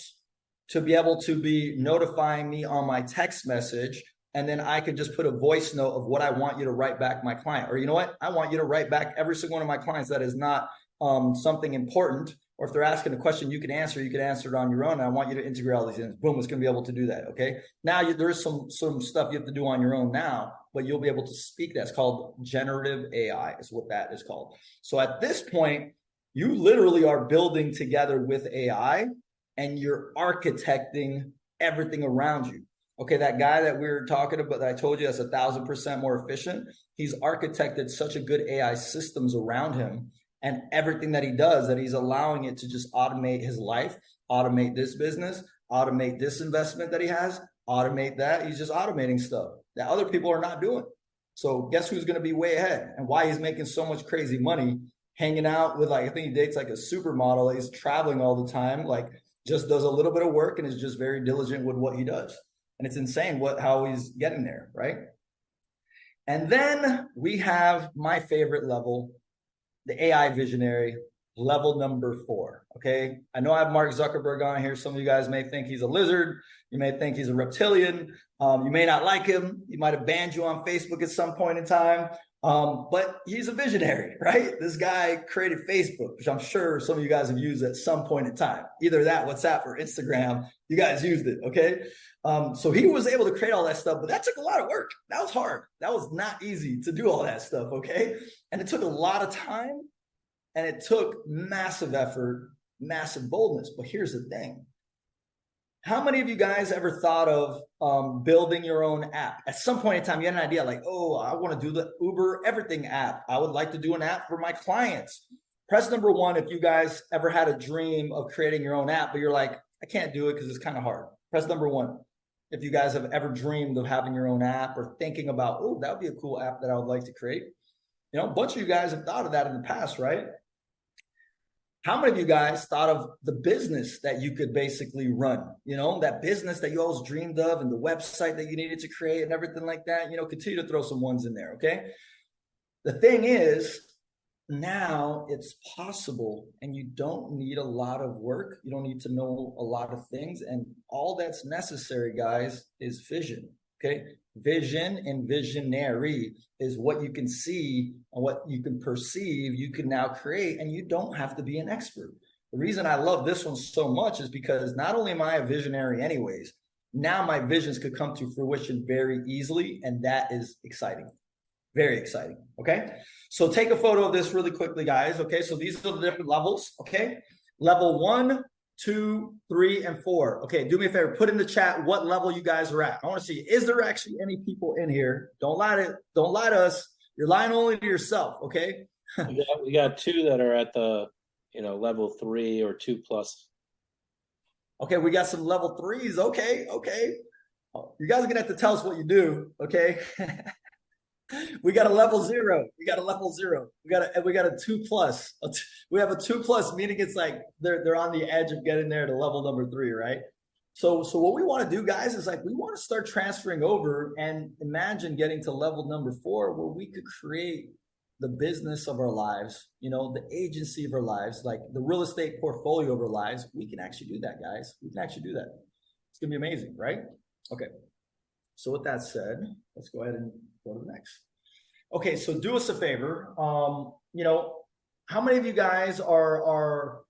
to be able to be notifying me on my text message. And then I could just put a voice note of what I want you to write back my client. Or you know what? I want you to write back every single one of my clients that is not something important. Or if they're asking a question you can answer it on your own. And I want you to integrate all these things. Boom, it's going to be able to do that, okay? Now there's some stuff you have to do on your own now, but you'll be able to speak. That's called generative AI is what that is called. So at this point, you literally are building together with AI and you're architecting everything around you. Okay, that guy that we were talking about that I told you that's 1,000% more efficient, he's architected such a good AI systems around him and everything that he does that he's allowing it to just automate his life, automate this business, automate this investment that he has, automate that. He's just automating stuff that other people are not doing. So guess who's going to be way ahead and why he's making so much crazy money hanging out with, like, I think he dates like a supermodel. He's traveling all the time, like just does a little bit of work and is just very diligent with what he does. And it's insane how he's getting there, right? And then we have my favorite level, the AI visionary, level number 4. Okay. I know I have Mark Zuckerberg on here. Some of you guys may think he's a lizard. You may think he's a reptilian. You may not like him. He might have banned you on Facebook at some point in time. But he's a visionary, right? This guy created Facebook, which I'm sure some of you guys have used at some point in time. Either that, WhatsApp, or Instagram. You guys used it, okay? So he was able to create all that stuff, but that took a lot of work. That was hard. That was not easy to do all that stuff, okay? And it took a lot of time, and it took massive effort, massive boldness. But here's the thing. How many of you guys ever thought of building your own app? At some point in time, you had an idea like, oh, I want to do the Uber Everything app. I would like to do an app for my clients. Press number 1 if you guys ever had a dream of creating your own app, but you're like, I can't do it because it's kind of hard. Press number 1 if you guys have ever dreamed of having your own app or thinking about, oh, that would be a cool app that I would like to create. You know, a bunch of you guys have thought of that in the past, right? How many of you guys thought of the business that you could basically run? You know, that business that you always dreamed of and the website that you needed to create and everything like that? You know, continue to throw some ones in there, okay? The thing is, now it's possible, and you don't need a lot of work. You don't need to know a lot of things. And all that's necessary, guys, is vision, okay? Vision and visionary is what you can see and what you can perceive, you can now create, and you don't have to be an expert. The reason I love this one so much is because not only am I a visionary anyways, now my visions could come to fruition very easily, and that is exciting. Very exciting, okay? So take a photo of this really quickly, guys, okay? So these are the different levels, okay? Level 1, 2, 3, and 4. Okay, do me a favor, put in the chat what level you guys are at. I want to see, is there actually any people in here? Don't lie to us. You're lying only to yourself, okay? we got 2 that are at the, level 3 or 2 plus. Okay, we got some level 3s. Okay. You guys are gonna have to tell us what you do, okay? We got a level 0. We got a level 0. We got a 2 plus. We have a 2 plus, meaning it's like they're on the edge of getting there to level number 3, right? So what we want to do, guys, is like we want to start transferring over and imagine getting to level number 4, where we could create the business of our lives, the agency of our lives, like the real estate portfolio of our lives. We can actually do that, guys. We can actually do that. It's gonna be amazing, right? Okay. So with that said, let's go ahead and go to the next. Okay, so do us a favor. How many of you guys are,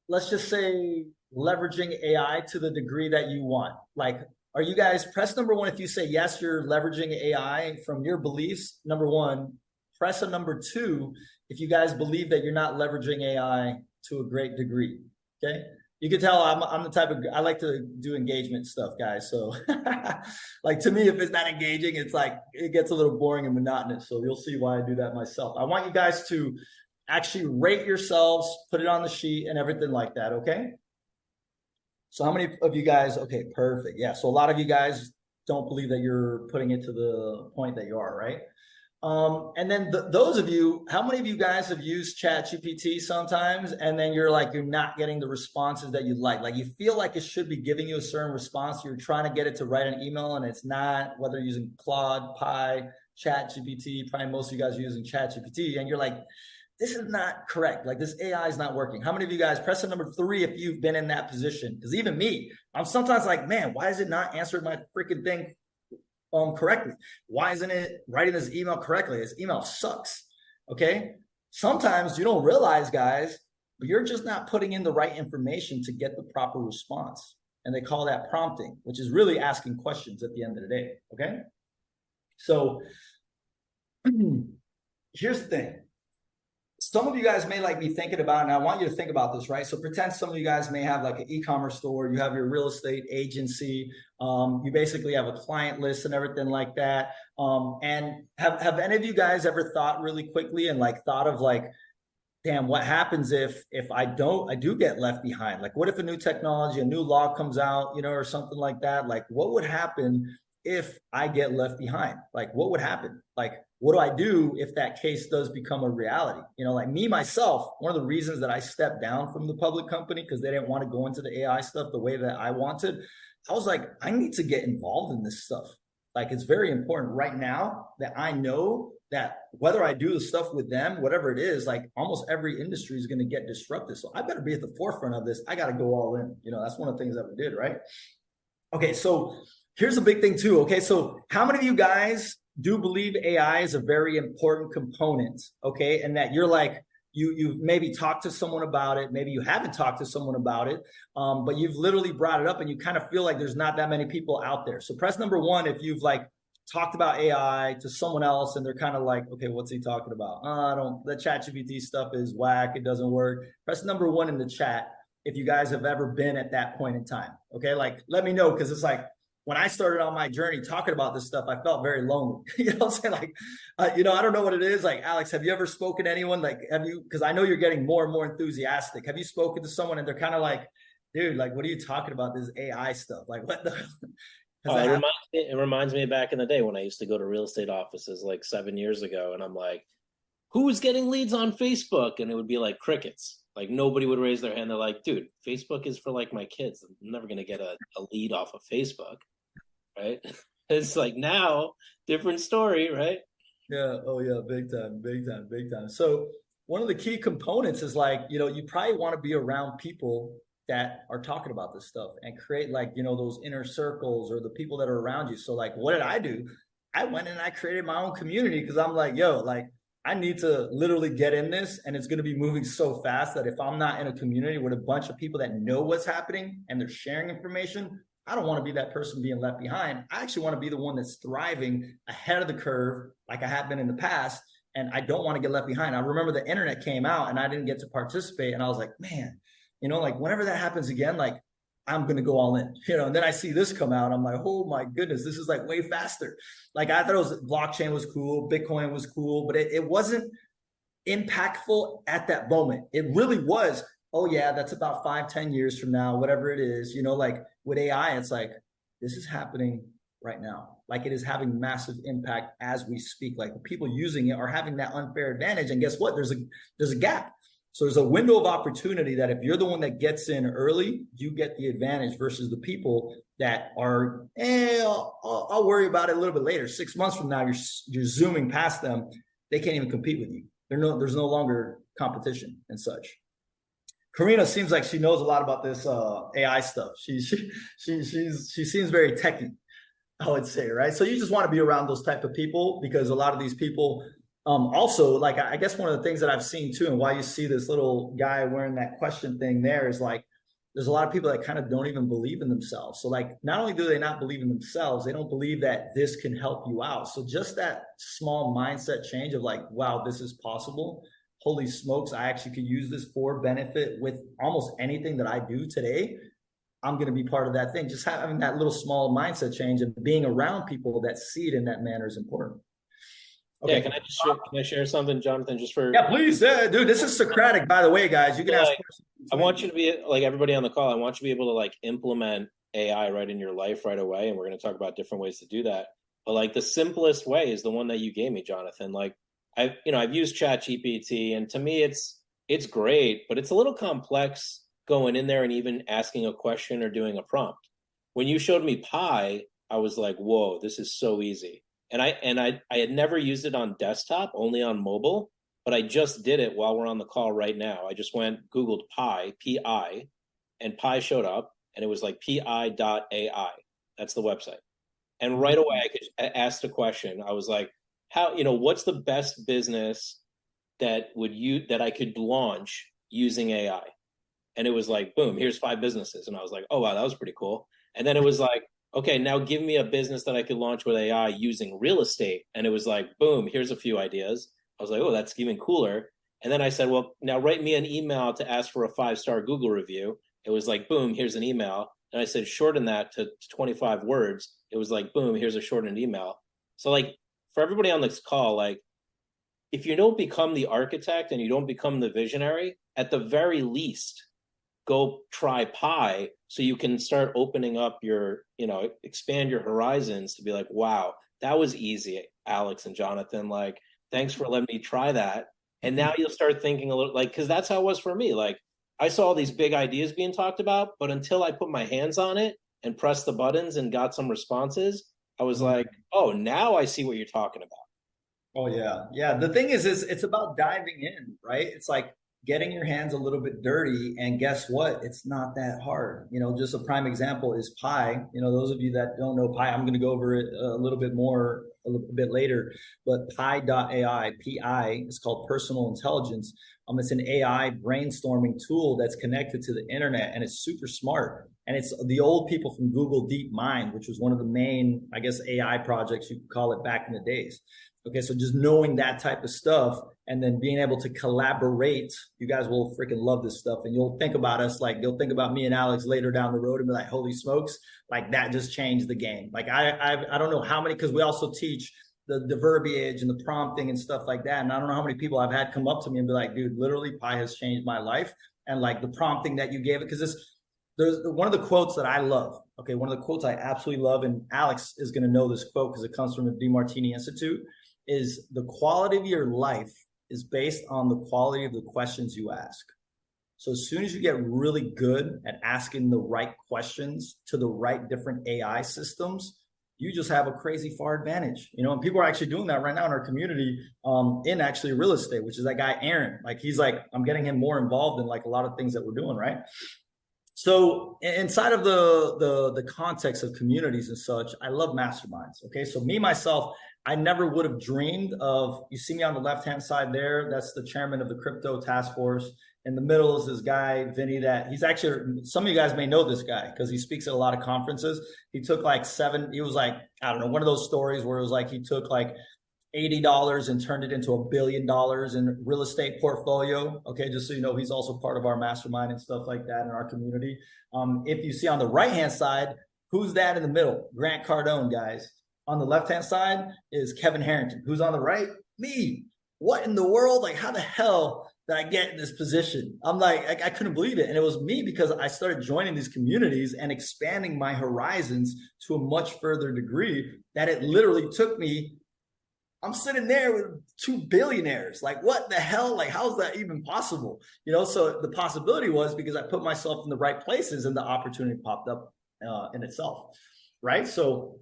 let's just say, leveraging AI to the degree that you want? Like, are you guys, press number 1 if you say yes, you're leveraging AI from your beliefs, number 1. Press a number 2 if you guys believe that you're not leveraging AI to a great degree, okay? You can tell I'm the type of, I like to do engagement stuff, guys. So like to me, if it's not engaging, it's like, it gets a little boring and monotonous. So you'll see why I do that myself. I want you guys to actually rate yourselves, put it on the sheet and everything like that, okay? So how many of you guys, okay, perfect. Yeah, so a lot of you guys don't believe that you're putting it to the point that you are, right? And then those of you, how many of you guys have used ChatGPT sometimes and then you're not getting the responses that you'd like you feel like it should be giving you a certain response, you're trying to get it to write an email and it's not, whether you're using Claude, Pi, ChatGPT, probably most of you guys are using ChatGPT, and you're like, this is not correct, like this AI is not working. How many of you guys, press the number 3 if you've been in that position? Because even me, I'm sometimes like, man, why is it not answering my freaking thing correctly? Why isn't it writing this email correctly? This email sucks, okay? Sometimes you don't realize, guys, but you're just not putting in the right information to get the proper response. And they call that prompting, which is really asking questions at the end of the day, okay? So here's the thing. Some of you guys may be thinking about, and I want you to think about this, right? So pretend some of you guys may have an e-commerce store, you have your real estate agency, you basically have a client list and everything like that. And have any of you guys ever thought really quickly and thought of damn, what happens if I do get left behind? Like, what if a new technology, a new law comes out, or something like that? Like, what would happen if I get left behind? Like, what would happen? Like, what do I do if that case does become a reality? Me, myself, one of the reasons that I stepped down from the public company, because they didn't want to go into the AI stuff the way that I wanted, I was like, I need to get involved in this stuff. Like, it's very important right now that I know that whether I do the stuff with them, whatever it is, like almost every industry is going to get disrupted. So I better be at the forefront of this. I got to go all in. You know, that's one of the things that we did, right? Okay, so here's a big thing too. Okay, so how many of you guys do believe AI is a very important component? Okay, and that you're like, you've maybe talked to someone about it, maybe you haven't talked to someone about it, but you've literally brought it up and you kind of feel like there's not that many people out there. So press number one if you've like talked about AI to someone else and they're kind of like, okay, what's he talking about? The ChatGPT stuff is whack, it doesn't work. Press number one in the chat if you guys have ever been at that point in time. Okay, like let me know, because it's like when I started on my journey talking about this stuff, I felt very lonely. You know what I'm saying? Like, I don't know what it is. Like, Alex, have you ever spoken to anyone? Like, because I know you're getting more and more enthusiastic. Have you spoken to someone and they're kind of like, dude, like, what are you talking about? This AI stuff? Like, what the? It reminds me of back in the day when I used to go to real estate offices like 7 years ago. And I'm like, who's getting leads on Facebook? And it would be like crickets. Like nobody would raise their hand. They're like, dude, Facebook is for like my kids. I'm never going to get a lead off of Facebook. Right. It's like now different story. Right. Yeah. Oh yeah. Big time, big time, big time. So one of the key components is like, you probably want to be around people that are talking about this stuff and create like, those inner circles or the people that are around you. So like, what did I do? I went and I created my own community because I'm like, yo, like, I need to literally get in this, and it's going to be moving so fast that if I'm not in a community with a bunch of people that know what's happening and they're sharing information, I don't want to be that person being left behind. I actually want to be the one that's thriving ahead of the curve like I have been in the past, and I don't want to get left behind. I remember the internet came out and I didn't get to participate, and I was like, man, like whenever that happens again, like I'm going to go all in, and then I see this come out. I'm like, oh my goodness, this is like way faster. Like I thought blockchain was cool. Bitcoin was cool, but it wasn't impactful at that moment. It really was. Oh yeah, that's about 5-10 years from now, whatever it is, like with AI, it's like, this is happening right now. Like it is having massive impact as we speak. Like the people using it are having that unfair advantage. And guess what? There's a gap. So there's a window of opportunity that if you're the one that gets in early, you get the advantage versus the people that are, I'll worry about it a little bit later. 6 months from now, you're zooming past them. They can't even compete with you. There's no longer competition and such. Karina seems like she knows a lot about this AI stuff. She seems very techy, I would say, right? So you just want to be around those type of people because a lot of these people. Also, like, I guess one of the things that I've seen too, and why you see this little guy wearing that question thing there is like, there's a lot of people that kind of don't even believe in themselves. So like, not only do they not believe in themselves, they don't believe that this can help you out. So just that small mindset change of like, wow, this is possible. Holy smokes, I actually could use this for benefit with almost anything that I do today. I'm going to be part of that thing. Just having that little small mindset change and being around people that see it in that manner is important. Okay. Yeah, can I share something, Jonathan? Just for please, dude. This is Socratic, by the way, guys. You can ask questions. I want you to be like everybody on the call. I want you to be able to like implement AI right in your life right away, and we're going to talk about different ways to do that. But like the simplest way is the one that you gave me, Jonathan. Like I've used ChatGPT, and to me, it's great, but it's a little complex going in there and even asking a question or doing a prompt. When you showed me Pi, I was like, whoa, this is so easy. And I had never used it on desktop, only on mobile, but I just did it while we're on the call right now. I just Googled Pi, P-I, and Pi showed up, and it was like pi.ai. That's the website. And right away, I could ask the question. I was like, what's the best business that I could launch using AI? And it was like, boom, here's 5 businesses. And I was like, oh, wow, that was pretty cool. And then it was like, okay, now give me a business that I could launch with AI using real estate. And it was like, boom, here's a few ideas. I was like, oh, that's even cooler. And then I said, well, now write me an email to ask for a 5-star Google review. It was like, boom, here's an email. And I said, shorten that to 25 words. It was like, boom, here's a shortened email. So like for everybody on this call, like if you don't become the architect and you don't become the visionary, at the very least, go try Pi so you can start opening up your, expand your horizons to be like, wow, that was easy, Alex and Jonathan. Like, thanks for letting me try that. And now you'll start thinking a little like, because that's how it was for me. Like, I saw all these big ideas being talked about, but until I put my hands on it, and pressed the buttons and got some responses, I was like, oh, now I see what you're talking about. Oh yeah. Yeah. The thing is it's about diving in, right? It's like getting your hands a little bit dirty, and guess what? It's not that hard. Just a prime example is Pi. Those of you that don't know Pi, I'm going to go over it a little bit more a little bit later, but Pi.ai, PI is called personal intelligence. It's an AI brainstorming tool that's connected to the internet, and it's super smart. And it's the old people from Google DeepMind, which was one of the main, I guess, AI projects you could call it back in the days. Okay, so just knowing that type of stuff and then being able to collaborate, you guys will freaking love this stuff. And you'll think about us like you'll think about me and Alex later down the road and be like, holy smokes, like that just changed the game. Like I don't know how many, because we also teach the verbiage and the prompting and stuff like that. And I don't know how many people I've had come up to me and be like, dude, literally Pi has changed my life. And like the prompting that you gave it, because there's one of the quotes that I love. Okay, one of the quotes I absolutely love, and Alex is going to know this quote because it comes from the DeMartini Institute, is the quality of your life is based on the quality of the questions you ask. So as soon as you get really good at asking the right questions to the right different AI systems, you just have a crazy far advantage, and people are actually doing that right now in our community, in actually real estate, which is that guy, Aaron. Like, he's like, I'm getting him more involved in like a lot of things that we're doing, right? So inside of the context of communities and such, I love masterminds. Okay. So me, myself, I never would have dreamed of, you see me on the left-hand side there, that's the chairman of the crypto task force. In the middle is this guy, Vinny, that he's actually, some of you guys may know this guy because he speaks at a lot of conferences. He took like he was like, I don't know, one of those stories where it was like he took like $80 and turned it into $1 billion in real estate portfolio. Okay, just so you know, he's also part of our mastermind and stuff like that in our community. If you see on the right-hand side, who's that in the middle? Grant Cardone, guys. On the left-hand side is Kevin Harrington. Who's on the right? Me. What in the world? Like, how the hell did I get in this position? I'm like, I couldn't believe it. And it was me because I started joining these communities and expanding my horizons to a much further degree that it literally took me. I'm sitting there with 2 billionaires. Like, what the hell? Like, how's that even possible? So the possibility was because I put myself in the right places and the opportunity popped up in itself, right? So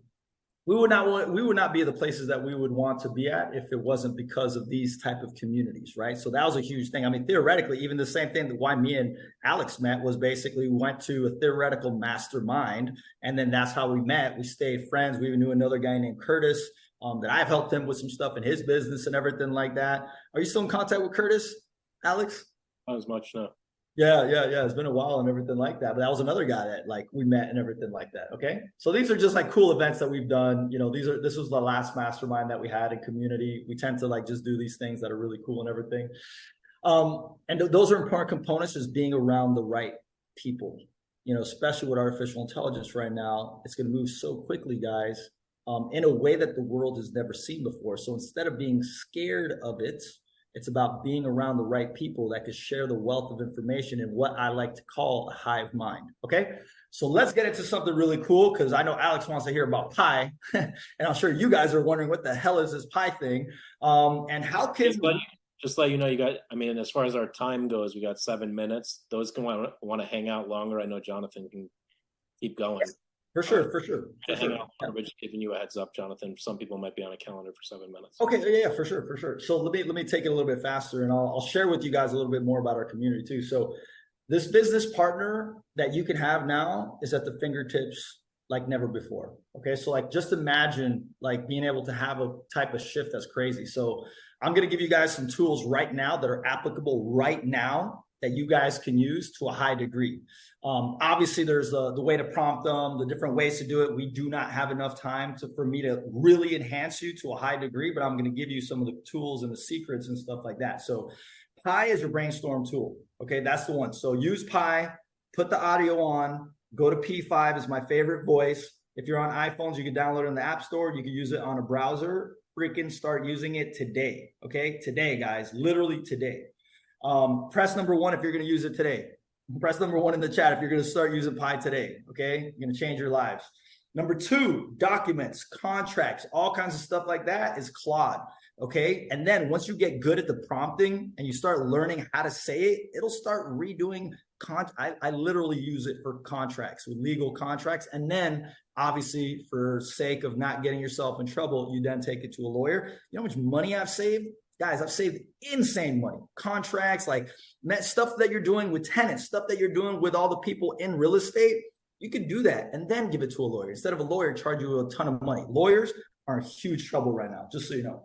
we would not be the places that we would want to be at if it wasn't because of these type of communities, right? So that was a huge thing. I mean, theoretically, even the same thing that why me and Alex met was basically we went to a theoretical mastermind, and then that's how we met. We stayed friends. We even knew another guy named Curtis that I've helped him with some stuff in his business and everything like that. Are you still in contact with Curtis, Alex? Not as much, no. Yeah. It's been a while and everything like that. But that was another guy that like we met and everything like that. Okay. So these are just like cool events that we've done. This was the last mastermind that we had in community. We tend to like just do these things that are really cool and everything. And those are important components, is being around the right people, especially with artificial intelligence right now. It's going to move so quickly, guys, in a way that the world has never seen before. So instead of being scared of it, it's about being around the right people that could share the wealth of information in what I like to call a hive mind. Okay. So let's get into something really cool, because I know Alex wants to hear about Pi, and I'm sure you guys are wondering what the hell is this Pi thing, and how can just let you know, as far as our time goes, we got 7 minutes. Those can want to hang out longer. I know Jonathan can keep going. For sure. Hang out longer, but just giving you a heads up, Jonathan. Some people might be on a calendar for 7 minutes. Okay, yeah, for sure. So let me take it a little bit faster, and I'll share with you guys a little bit more about our community too. So this business partner that you can have now is at the fingertips like never before. Okay, so like just imagine like being able to have a type of shift that's crazy. So I'm going to give you guys some tools right now that are applicable right now that you guys can use to a high degree. Obviously, there's the way to prompt them, the different ways to do it. We do not have enough time for me to really enhance you to a high degree, but I'm going to give you some of the tools and the secrets and stuff like that. So Pi is your brainstorm tool. Okay, that's the one. So use Pi, put the audio on, go to P5 is my favorite voice. If you're on iPhones, you can download it in the App Store. You can use it on a browser. Freaking start using it today. Okay, today, guys, literally today. Press number 1 if you're going to use it today. Press number 1 in the chat if you're going to start using Pi today. Okay, you're going to change your lives. Number two, documents, contracts, all kinds of stuff like that is Claude. Okay. And then once you get good at the prompting and you start learning how to say it, it'll start redoing. I literally use it for contracts, with legal contracts. And then obviously, for sake of not getting yourself in trouble, you then take it to a lawyer. You know how much money I've saved? Guys, I've saved insane money. Contracts, like stuff that you're doing with tenants, stuff that you're doing with all the people in real estate. You can do that and then give it to a lawyer instead of a lawyer charge you a ton of money. Lawyers are in huge trouble right now, just so you know.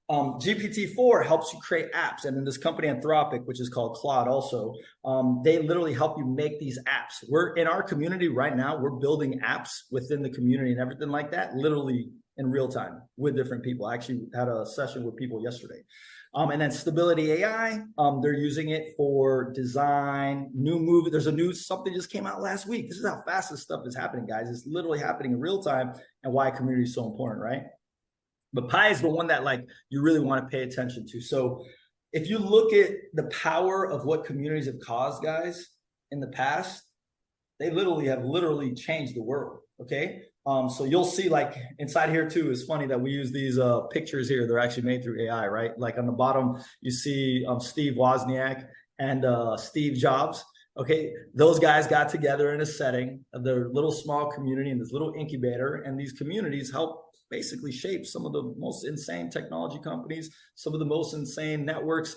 GPT-4 helps you create apps. And in this company, Anthropic, which is called Claude also, they literally help you make these apps. We're in our community right now, we're building apps within the community and everything like that, literally in real time with different people. I actually had a session with people yesterday. And then Stability AI, they're using it for design, new movie. There's a new, something just came out last week. This is how fast this stuff is happening, guys. It's literally happening in real time and why community is so important, right? But Pi is the one that like you really want to pay attention to. So if you look at the power of what communities have caused, guys, in the past, they have literally changed the world. Okay. So you'll see like inside here too, it's funny that we use these pictures here. They're actually made through AI, right? Like on the bottom, you see Steve Wozniak and Steve Jobs. Okay, those guys got together in a setting of their little small community in this little incubator, and these communities help basically shape some of the most insane technology companies, some of the most insane networks,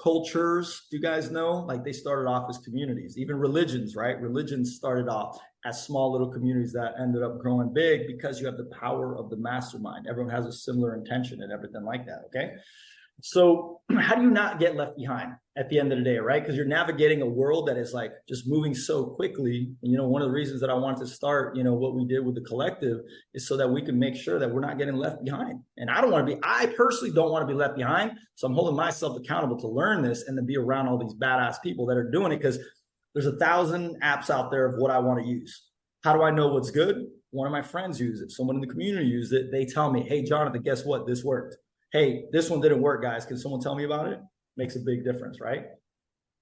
cultures. You guys know, like they started off as communities, even religions, right? Religions started off as small little communities that ended up growing big because you have the power of the mastermind. Everyone has a similar intention and everything like that, okay? So how do you not get left behind at the end of the day, right? Because you're navigating a world that is like just moving so quickly. And, you know, one of the reasons that I wanted to start, you know, what we did with the collective is so that we can make sure that we're not getting left behind. And I personally don't want to be left behind. So I'm holding myself accountable to learn this and to be around all these badass people that are doing it, because there's 1,000 apps out there of what I want to use. How do I know what's good? One of my friends used it. Someone in the community used it. They tell me, hey, Jonathan, guess what? This worked. Hey, this one didn't work, guys. Can someone tell me about it? Makes a big difference, right?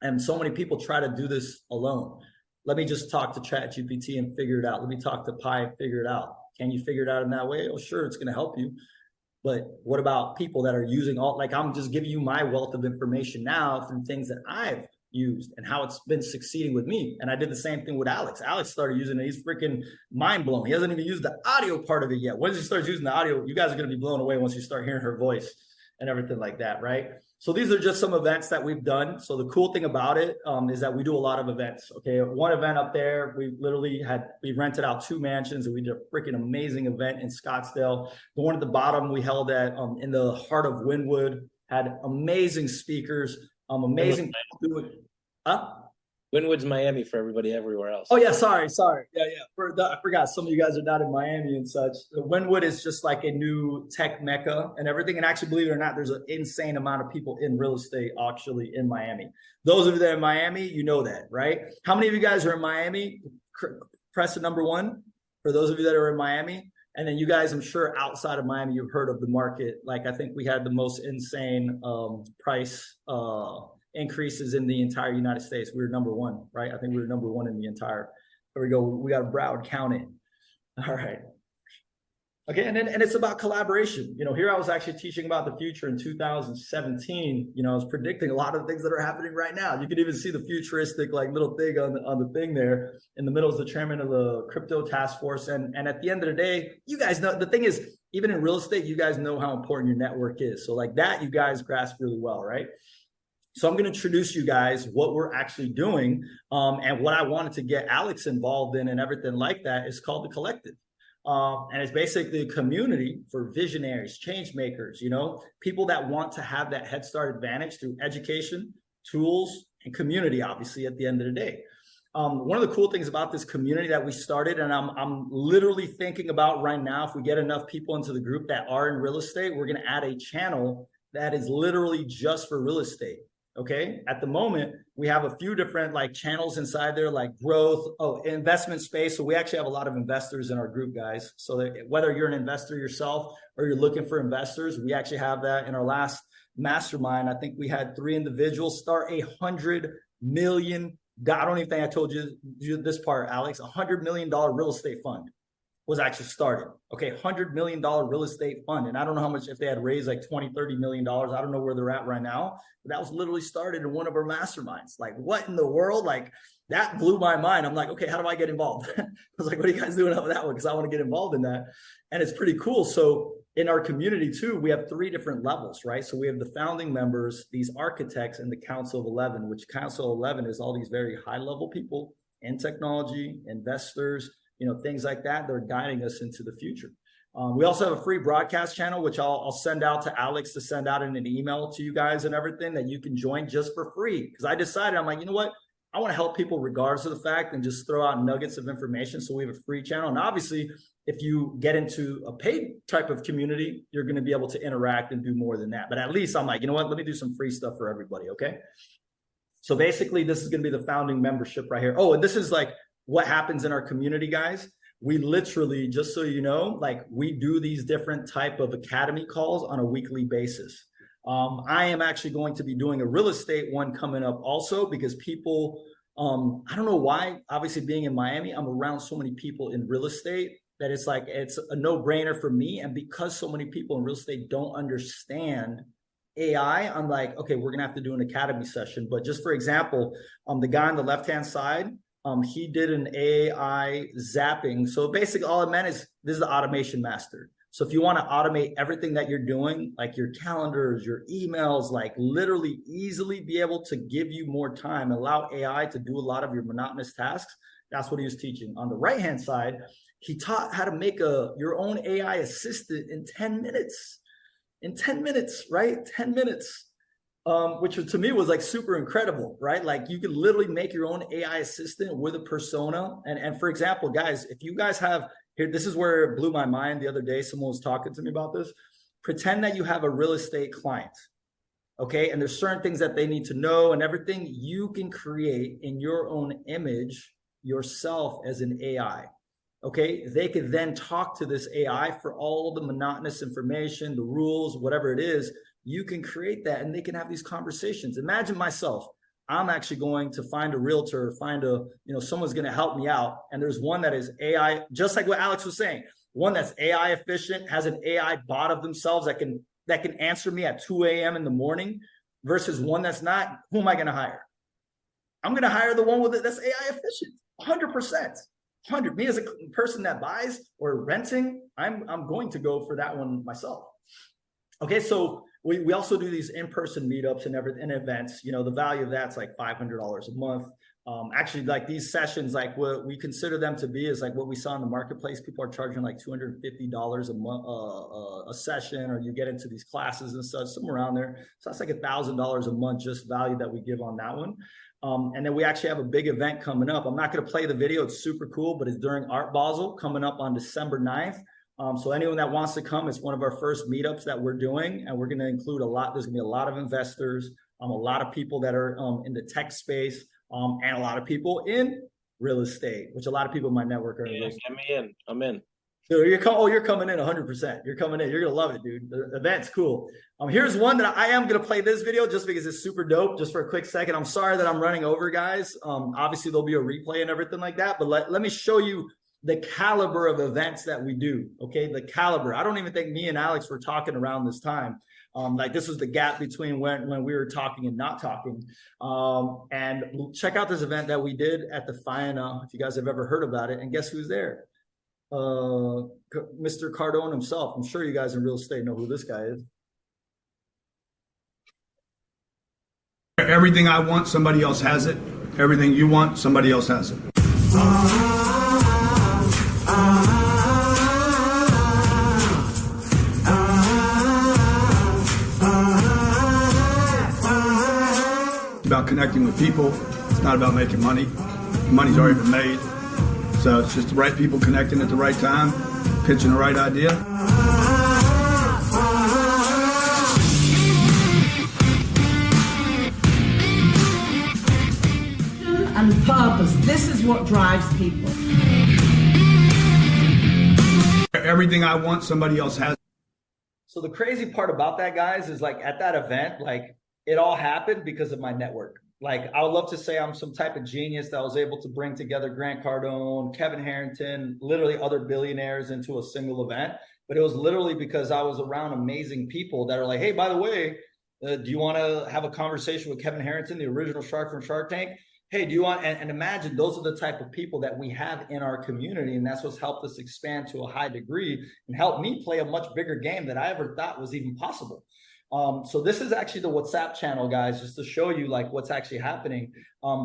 And so many people try to do this alone. Let me just talk to ChatGPT and figure it out. Let me talk to Pi and figure it out. Can you figure it out in that way? Oh, sure, it's going to help you. But what about people that are using I'm just giving you my wealth of information now through things that I've used and how it's been succeeding with me. And I did the same thing with Alex. Alex started using it. He's freaking mind blown. He hasn't even used the audio part of it yet. Once he starts using the audio, you guys are going to be blown away once you start hearing her voice and everything like that, right? So these are just some events that we've done. So the cool thing about it is that we do a lot of events. Okay, one event up there, we rented out 2 mansions and we did a freaking amazing event in Scottsdale. The one at the bottom we held at in the heart of Wynwood, had amazing speakers, amazing people doing. Wynwood's Miami for everybody everywhere else. Oh yeah, sorry. Yeah. I forgot some of you guys are not in Miami and such. Wynwood is just like a new tech mecca and everything. And actually, believe it or not, there's an insane amount of people in real estate actually in Miami. Those of you that are in Miami, you know that, right? How many of you guys are in Miami? Press the number 1 for those of you that are in Miami. And then you guys, I'm sure outside of Miami, you've heard of the market. Like I think we had the most insane price increases in the entire United States. We were number 1, right? I think we were number 1 in the entire. There we go. We got Broward County. All right. Okay, and it's about collaboration. You know, here I was actually teaching about the future in 2017. You know, I was predicting a lot of things that are happening right now. You can even see the futuristic like little thing on the thing there. In the middle is the chairman of the crypto task force. And at the end of the day, you guys know the thing is, even in real estate, you guys know how important your network is. So like that, you guys grasp really well, right? So I'm going to introduce you guys what we're actually doing. And what I wanted to get Alex involved in and everything like that is called the Collective. And it's basically a community for visionaries, change makers, you know, people that want to have that head start advantage through education, tools, and community, obviously, at the end of the day. One of the cool things about this community that we started, and I'm literally thinking about right now, if we get enough people into the group that are in real estate, we're going to add a channel that is literally just for real estate. Okay. At the moment, we have a few different like channels inside there, like growth, investment space. So we actually have a lot of investors in our group, guys. So that whether you're an investor yourself or you're looking for investors, we actually have that in our last mastermind. I think we had 3 individuals start $100 million. I don't even think I told you this part, Alex, $100 million real estate fund. was actually started. Okay, $100 million real estate fund. And I don't know how much, if they had raised like 20, $30 million, I don't know where they're at right now, but that was literally started in one of our masterminds. Like, what in the world? Like, that blew my mind. I'm like, okay, how do I get involved? I was like, what are you guys doing up with that one? Because I want to get involved in that. And it's pretty cool. So in our community too, we have 3 different levels, right? So we have the founding members, these architects, and the Council of 11, which Council of 11 is all these very high level people in technology, investors, things like that. They're guiding us into the future. We also have a free broadcast channel, which I'll send out to Alex to send out in an email to you guys and everything that you can join just for free. Because I decided, I'm like, you know what? I want to help people regardless of the fact and just throw out nuggets of information. So we have a free channel. And obviously, if you get into a paid type of community, you're going to be able to interact and do more than that. But at least I'm like, you know what? Let me do some free stuff for everybody. Okay. So basically, this is going to be the founding membership right here. Oh, and this is like what happens in our community, guys. We literally, just so you know, like we do these different type of academy calls on a weekly basis. I am actually going to be doing a real estate one coming up also because people, I don't know why, obviously being in Miami, I'm around so many people in real estate that it's like, it's a no-brainer for me. And because so many people in real estate don't understand AI, I'm like, okay, we're gonna have to do an academy session. But just for example, the guy on the left-hand side, he did an AI zapping. So basically all it meant is this is the automation master. So if you want to automate everything that you're doing, like your calendars, your emails, like literally easily be able to give you more time, allow AI to do a lot of your monotonous tasks, that's what he was teaching. On the right-hand side, he taught how to make your own AI assistant in 10 minutes. In 10 minutes, right? 10 minutes, which to me was like super incredible, right? Like you could literally make your own AI assistant with a persona. And for example, guys, if you guys have, here, this is where it blew my mind the other day. Someone was talking to me about this. Pretend that you have a real estate client, okay? And there's certain things that they need to know and everything you can create in your own image yourself as an AI, okay? They could then talk to this AI for all the monotonous information, the rules, whatever it is. You can create that and they can have these conversations. Imagine myself. I'm actually going to find a realtor, someone's going to help me out. And there's one that is AI, just like what Alex was saying, one that's AI efficient, has an AI bot of themselves that can answer me at 2 a.m. in the morning versus one that's not. Who am I going to hire? I'm going to hire the one with it that's AI efficient, 100%. 100. Me as a person that buys or renting, I'm going to go for that one myself. Okay, so we also do these in-person meetups and events. The value of that's like $500 a month. Actually, like these sessions, like what we consider them to be is like what we saw in the marketplace. People are charging like $250 a month a session, or you get into these classes and such, somewhere around there. So that's like $1,000 a month just value that we give on that one. And then we actually have a big event coming up. I'm not going to play the video. It's super cool, but it's during Art Basel coming up on December 9th. So anyone that wants to come, it's one of our first meetups that we're doing, and we're going to include there's going to be a lot of investors, a lot of people that are in the tech space, and a lot of people in real estate, which a lot of people in my network are in real estate. Get me in. I'm in. So you're coming in 100%. You're coming in. You're going to love it, dude. The event's cool. Here's one that I am going to play this video just because it's super dope, just for a quick second. I'm sorry that I'm running over, guys. Obviously, there'll be a replay and everything like that, but let me show you the caliber of events that we do, okay? The caliber. I don't even think me and Alex were talking around this time. Like this was the gap between when we were talking and not talking. And check out this event that we did at the FIANA, if you guys have ever heard about it. And guess who's there? Mr. Cardone himself. I'm sure you guys in real estate know who this guy is. Everything I want, somebody else has it. Everything you want, somebody else has it. About connecting with people. It's not about making money. Money's already been made. So it's just the right people connecting at the right time, pitching the right idea. And purpose. This is what drives people. Everything I want, somebody else has. So the crazy part about that, guys, is like at that event, like it all happened because of my network. like, I would love to say I'm some type of genius that was able to bring together Grant Cardone, Kevin Harrington, literally other billionaires into a single event. But it was literally because I was around amazing people that are like, hey, by the way, do you want to have a conversation with Kevin Harrington, the original shark from Shark Tank? Hey, do you want, and imagine those are the type of people that we have in our community. And that's what's helped us expand to a high degree and helped me play a much bigger game that I ever thought was even possible. So this is actually the WhatsApp channel, guys, just to show you like what's actually happening.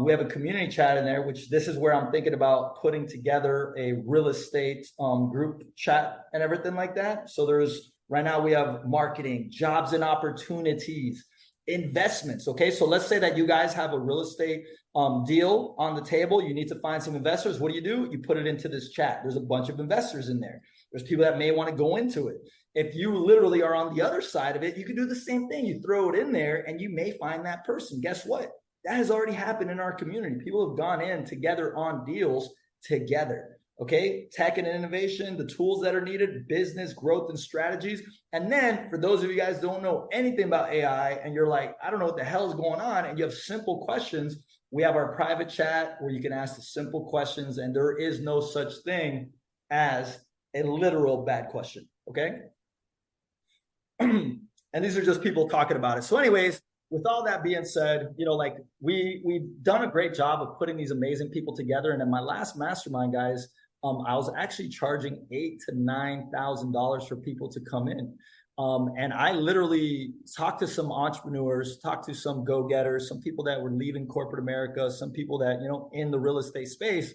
We have a community chat in there, which this is where I'm thinking about putting together a real estate group chat and everything like that. So there's right now we have marketing, jobs and opportunities, investments. Okay, so let's say that you guys have a real estate deal on the table. You need to find some investors. What do? You put it into this chat. There's a bunch of investors in there. There's people that may want to go into it. If you literally are on the other side of it, you can do the same thing. You throw it in there and you may find that person. Guess what? That has already happened in our community. People have gone in together on deals together. Okay, tech and innovation, the tools that are needed, business growth and strategies. And then for those of you guys who don't know anything about AI and you're like, I don't know what the hell is going on, and you have simple questions, we have our private chat where you can ask the simple questions, and there is no such thing as a literal bad question. Okay. And these are just people talking about it. So anyways, with all that being said, you know, like we've done a great job of putting these amazing people together. And in my last mastermind, guys, I was actually charging $8,000 to $9,000 for people to come in. And I literally talked to some entrepreneurs, talked to some go-getters, some people that were leaving corporate America, some people that, you know, in the real estate space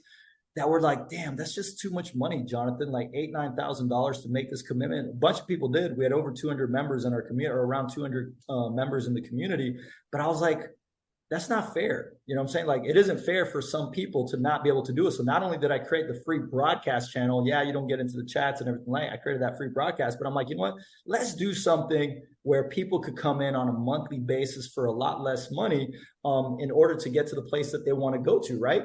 that were like, damn, that's just too much money, Jonathan, like $8,000, $9,000 to make this commitment. A bunch of people did. We had over 200 members in our community, or around 200 members in the community. But I was like, that's not fair. You know what I'm saying? Like, it isn't fair for some people to not be able to do it. So not only did I create the free broadcast channel, yeah, you don't get into the chats and everything like that. I created that free broadcast, but I'm like, you know what? Let's do something where people could come in on a monthly basis for a lot less money in order to get to the place that they want to go to, right?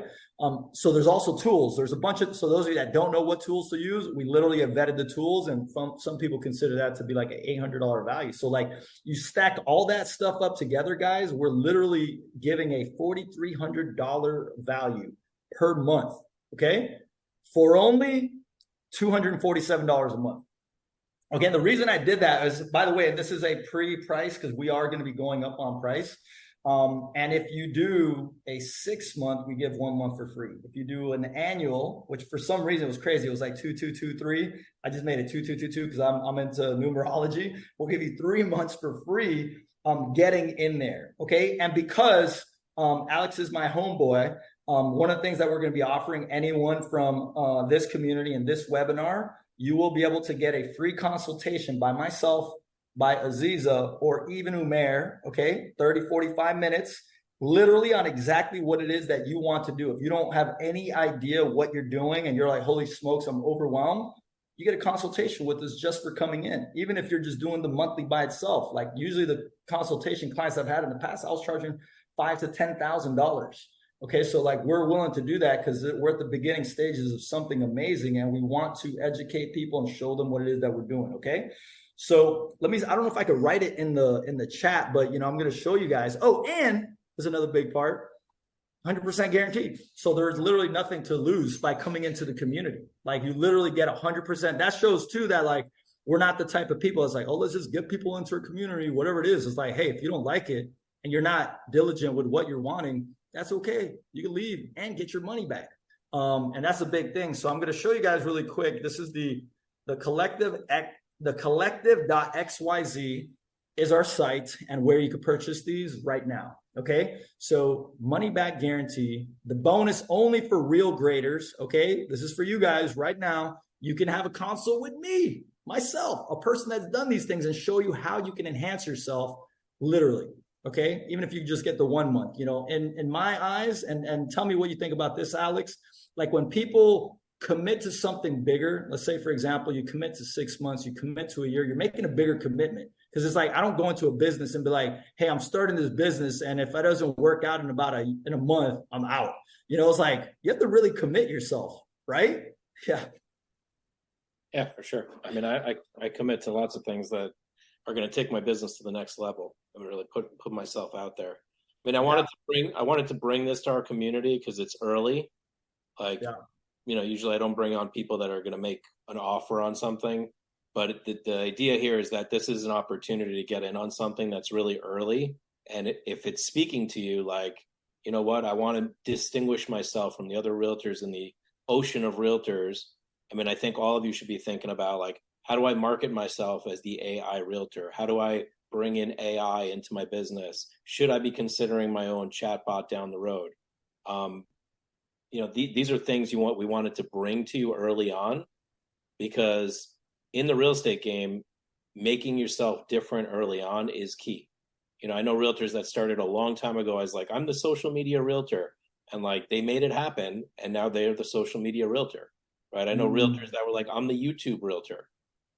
So there's also tools. There's a bunch of, so those of you that don't know what tools to use, we literally have vetted the tools, and some people consider that to be like an $800 value. So like you stack all that stuff up together, guys, we're literally giving a $4,300 value per month, okay? For only $247 a month. Again, the reason I did that is, by the way, this is a pre-price because we are going to be going up on price. And if you do a 6 month, we give 1 month for free. If you do an annual, which for some reason it was crazy, it was like 2223. I just made it 2222 because I'm into numerology. We'll give you 3 months for free getting in there. Okay. And because Alex is my homeboy, one of the things that we're going to be offering anyone from this community in this webinar, you will be able to get a free consultation by myself, by Aziza, or even Umair, okay, 30, 45 minutes, literally on exactly what it is that you want to do. If you don't have any idea what you're doing and you're like, holy smokes, I'm overwhelmed, you get a consultation with us just for coming in. Even if you're just doing the monthly by itself, like usually the consultation clients I've had in the past, I was charging $5,000 to $10,000. Okay, so like we're willing to do that because we're at the beginning stages of something amazing, and we want to educate people and show them what it is that we're doing. Okay, so I don't know if I could write it in the chat, but you know, I'm going to show you guys. Oh, and there's another big part, 100% guaranteed. So there's literally nothing to lose by coming into the community. Like you literally get 100%. That shows too that like we're not the type of people that's like, oh, let's just get people into a community, whatever it is. It's like, hey, if you don't like it and you're not diligent with what you're wanting, that's okay. You can leave and get your money back. And that's a big thing. So I'm going to show you guys really quick. This is the collective.xyz is our site and where you can purchase these right now. Okay. So money back guarantee, the bonus only for real graders. Okay. This is for you guys right now. You can have a consult with me, myself, a person that's done these things, and show you how you can enhance yourself literally. Okay, even if you just get the 1 month, you know, in my eyes, and tell me what you think about this, Alex. Like when people commit to something bigger, let's say, for example, you commit to 6 months, you commit to a year, you're making a bigger commitment. Because it's like, I don't go into a business and be like, hey, I'm starting this business, and if it doesn't work out in a month, I'm out. You know, it's like, you have to really commit yourself, right? Yeah. Yeah, for sure. I mean, I commit to lots of things that are going to take my business to the next level. I'm really put myself out there. I mean, I wanted to bring this to our community because it's early. Like, Yeah. Usually I don't bring on people that are going to make an offer on something, but the idea here is that this is an opportunity to get in on something that's really early. And if it's speaking to you, like, you know what, I want to distinguish myself from the other realtors in the ocean of realtors. I mean, I think all of you should be thinking about, like, how do I market myself as the AI realtor? How do I bring in AI into my business? Should I be considering my own chatbot down the road? These are things we wanted to bring to you early on, because in the real estate game, making yourself different early on is key. I know realtors that started a long time ago as, like, I'm the social media realtor, and, like, they made it happen, and now they're the social media realtor, right? I know realtors that were like, I'm the YouTube realtor,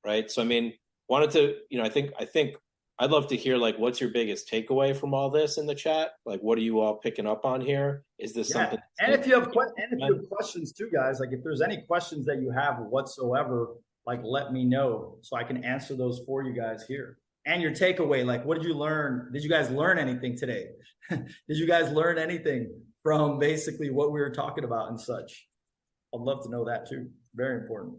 right? So I mean, wanted to, I think I'd love to hear, like, what's your biggest takeaway from all this in the chat? Like, what are you all picking up on here? Is this something? And if you have questions too, guys, like, if there's any questions that you have whatsoever, like, let me know so I can answer those for you guys here. And your takeaway, like, what did you learn? Did you guys learn anything today? Did you guys learn anything from basically what we were talking about and such? I'd love to know that too. Very important.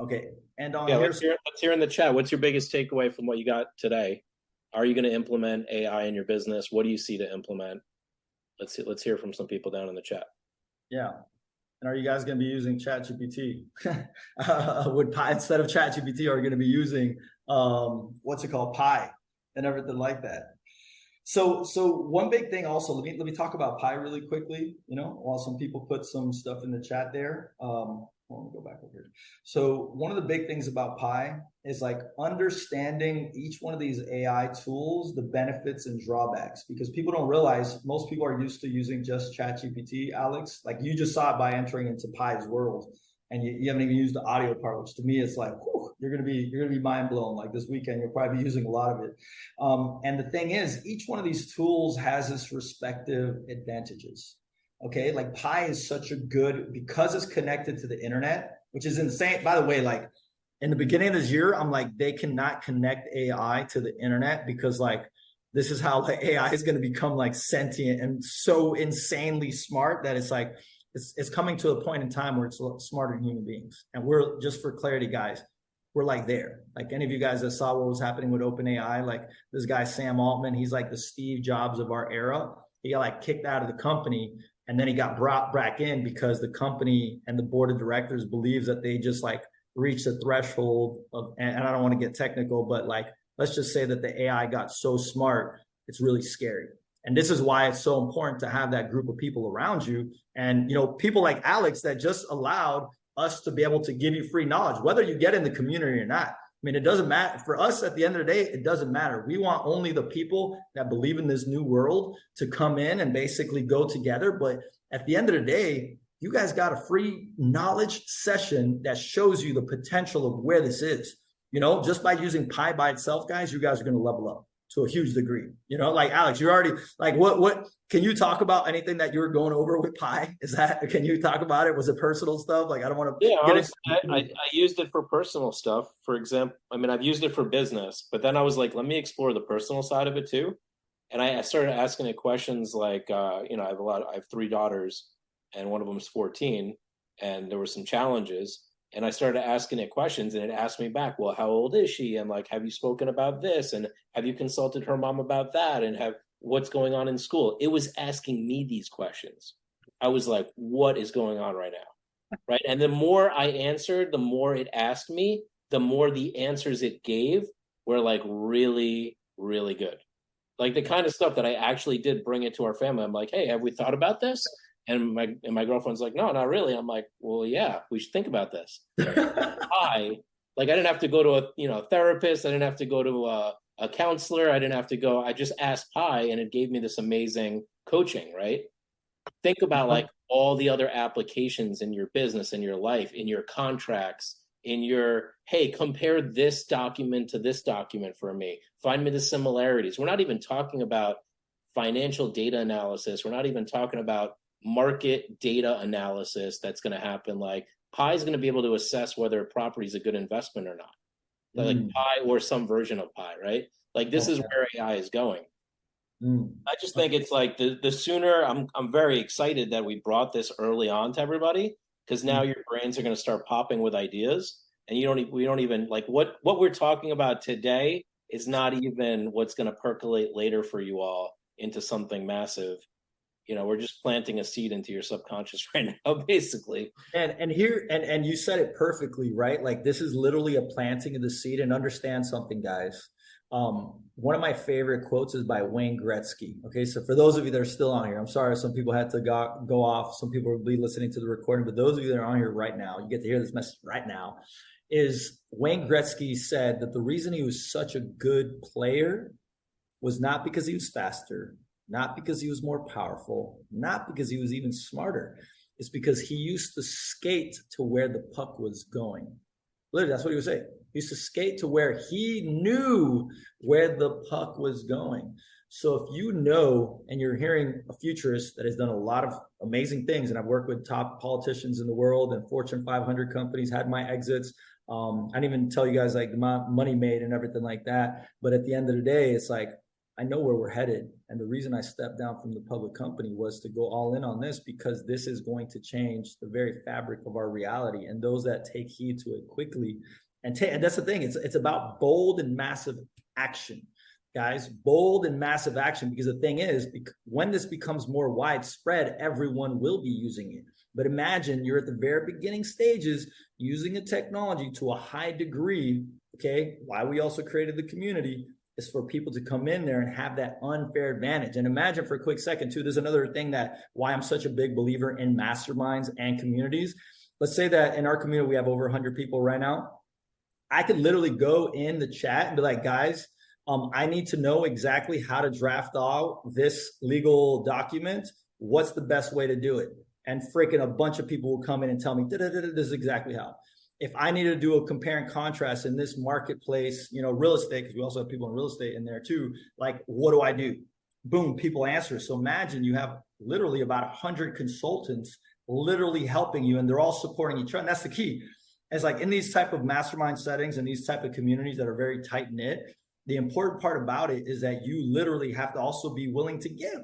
Okay. And on let's hear in the chat. What's your biggest takeaway from what you got today? Are you going to implement AI in your business? What do you see to implement? Let's hear from some people down in the chat. Yeah. And are you guys going to be using ChatGPT? Would Pi, instead of ChatGPT, are you going to be using what's it called, Pi, and everything like that? So one big thing also, let me talk about Pi really quickly. While some people put some stuff in the chat there. Let me go back over here. So one of the big things about Pi is, like, understanding each one of these AI tools, the benefits and drawbacks, because people don't realize, most people are used to using just ChatGPT, Alex. Like, you just saw it by entering into Pi's world, and you haven't even used the audio part, which to me is like, whew, you're gonna be mind blown. Like, this weekend, you'll probably be using a lot of it. And the thing is, each one of these tools has its respective advantages. Okay, like, Pi is such a good, because it's connected to the internet, which is insane. By the way, like, in the beginning of this year, I'm like, they cannot connect AI to the internet, because, like, this is how the AI is going to become, like, sentient and so insanely smart that it's like, it's coming to a point in time where it's smarter than human beings. And we're, just for clarity, guys, we're, like, there. Like, any of you guys that saw what was happening with OpenAI, like, this guy, Sam Altman, he's like the Steve Jobs of our era. He got, like, kicked out of the company. And then he got brought back in because the company and the board of directors believes that they just, like, reached a threshold of, and I don't want to get technical, but, like, let's just say that the AI got so smart, it's really scary. And this is why it's so important to have that group of people around you. And, people like Alex that just allowed us to be able to give you free knowledge, whether you get in the community or not. I mean, it doesn't matter for us. At the end of the day, it doesn't matter. We want only the people that believe in this new world to come in and basically go together. But at the end of the day, you guys got a free knowledge session that shows you the potential of where this is. Just by using Pi by itself, guys, you guys are going to level up to a huge degree. Like, Alex, you're already, like, what can you talk about anything that you were going over with Pi? Can you talk about it? Was it personal stuff? Like, I don't want to. Yeah, honestly, I used it for personal stuff. For example, I mean, I've used it for business, but then I was like, let me explore the personal side of it too. And I started asking it questions like, I have 3 daughters, and one of them is 14, and there were some challenges. And I started asking it questions, and it asked me back, well, how old is she? And, like, have you spoken about this? And have you consulted her mom about that? And what's going on in school? It was asking me these questions. I was like, what is going on right now? Right. And the more I answered, the more it asked me, the more the answers it gave were, like, really, really good. Like, the kind of stuff that I actually did bring it to our family. I'm like, hey, have we thought about this? And my girlfriend's like, no, not really. I'm like, well, yeah, we should think about this. I didn't have to go to a therapist. I didn't have to go to a counselor. I just asked Pi, and it gave me this amazing coaching, right? Think about, like, all the other applications in your business, in your life, in your contracts, hey, compare this document to this document for me. Find me the similarities. We're not even talking about financial data analysis. We're not even talking about market data analysis that's going to happen. Like, Pi is going to be able to assess whether a property is a good investment or not. Like Pi or some version of Pi, right? Like, this is where AI is going. I just think it's like the sooner I'm very excited that we brought this early on to everybody, because now your brains are going to start popping with ideas, and we don't even like what we're talking about today is not even what's going to percolate later for you all into something massive. We're just planting a seed into your subconscious right now, basically. And you said it perfectly, right? Like this is literally a planting of the seed. And understand something, guys. One of my favorite quotes is by Wayne Gretzky. Okay, so for those of you that are still on here, I'm sorry some people had to go off. Some people will be listening to the recording, but those of you that are on here right now, you get to hear this message right now. Is Wayne Gretzky said that the reason he was such a good player was not because he was faster, not because he was more powerful, not because he was even smarter. It's because he used to skate to where the puck was going. Literally, that's what he would say. He used to skate to where he knew where the puck was going. So if you know, and you're hearing a futurist that has done a lot of amazing things, and I've worked with top politicians in the world and Fortune 500 companies, had my exits. I didn't even tell you guys like the amount of money made and everything like that. But at the end of the day, it's like, I know where we're headed. And the reason I stepped down from the public company was to go all in on this, because this is going to change the very fabric of our reality. And those that take heed to it quickly and that's the thing. It's about bold and massive action, guys, bold and massive action. Because the thing is, when this becomes more widespread, everyone will be using it. But imagine you're at the very beginning stages using a technology to a high degree. Okay. Why we also created the community is for people to come in there and have that unfair advantage. And imagine for a quick second too, there's another thing that why I'm such a big believer in masterminds and communities. Let's say that in our community, we have over 100 people right now. I could literally go in the chat and be like, guys, I need to know exactly how to draft out this legal document. What's the best way to do it? And freaking a bunch of people will come in and tell me, this is exactly how. If I need to do a compare and contrast in this marketplace, real estate, because we also have people in real estate in there too, like, what do I do? Boom, people answer. So imagine you have literally about 100 consultants literally helping you, and they're all supporting each other. And that's the key. It's like in these type of mastermind settings and these type of communities that are very tight knit, the important part about it is that you literally have to also be willing to give.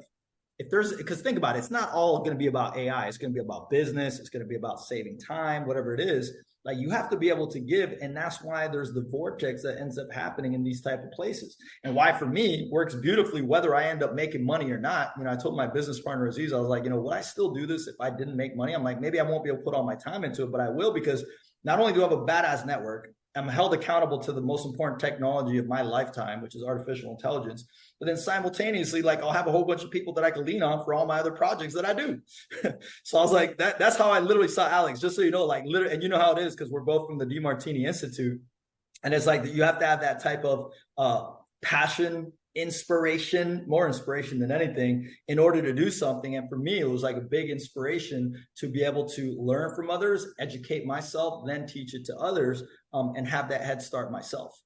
Because think about it, it's not all going to be about AI. It's going to be about business. It's going to be about saving time, whatever it is. Like you have to be able to give. And that's why there's the vortex that ends up happening in these type of places. And why for me works beautifully, whether I end up making money or not. I told my business partner, Aziz, I was like, would I still do this if I didn't make money? I'm like, maybe I won't be able to put all my time into it, but I will, because not only do I have a badass network, I'm held accountable to the most important technology of my lifetime, which is artificial intelligence. But then simultaneously, like I'll have a whole bunch of people that I can lean on for all my other projects that I do. So I was like, that's how I literally saw Alex, just so you know, like literally, and you know how it is, because we're both from the DeMartini Institute. And it's like, you have to have that type of passion, more inspiration than anything in order to do something. And for me, it was like a big inspiration to be able to learn from others, educate myself, then teach it to others, and have that head start myself,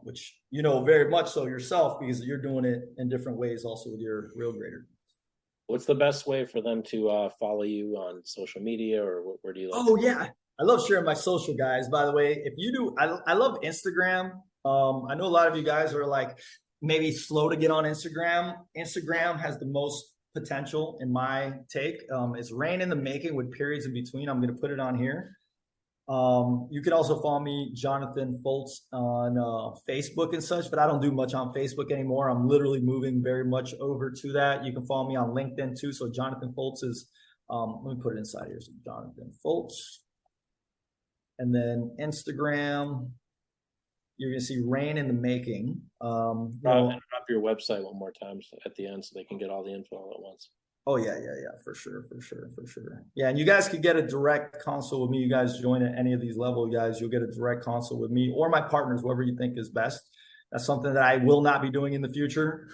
which, very much so yourself, because you're doing it in different ways also with your Real Grader. What's the best way for them to follow you on social media, or where do you like? Oh, yeah. I love sharing my social, guys. By the way, if you do, I love Instagram. I know a lot of you guys are like, maybe slow to get on Instagram. Instagram has the most potential in my take. It's rain in the making with periods in between. I'm going to put it on here. You can also follow me, Jonathon Foltz, on Facebook and such, but I don't do much on Facebook anymore. I'm literally moving very much over to that. You can follow me on LinkedIn too. So Jonathon Foltz is, let me put it inside here. So Jonathon Foltz. And then Instagram, you're going to see rain in the making. Drop your website one more time at the end so they can get all the info all at once. Oh, yeah, for sure. Yeah, and you guys could get a direct consult with me. You guys join at any of these level, guys, you'll get a direct consult with me or my partners, whoever you think is best. That's something that I will not be doing in the future.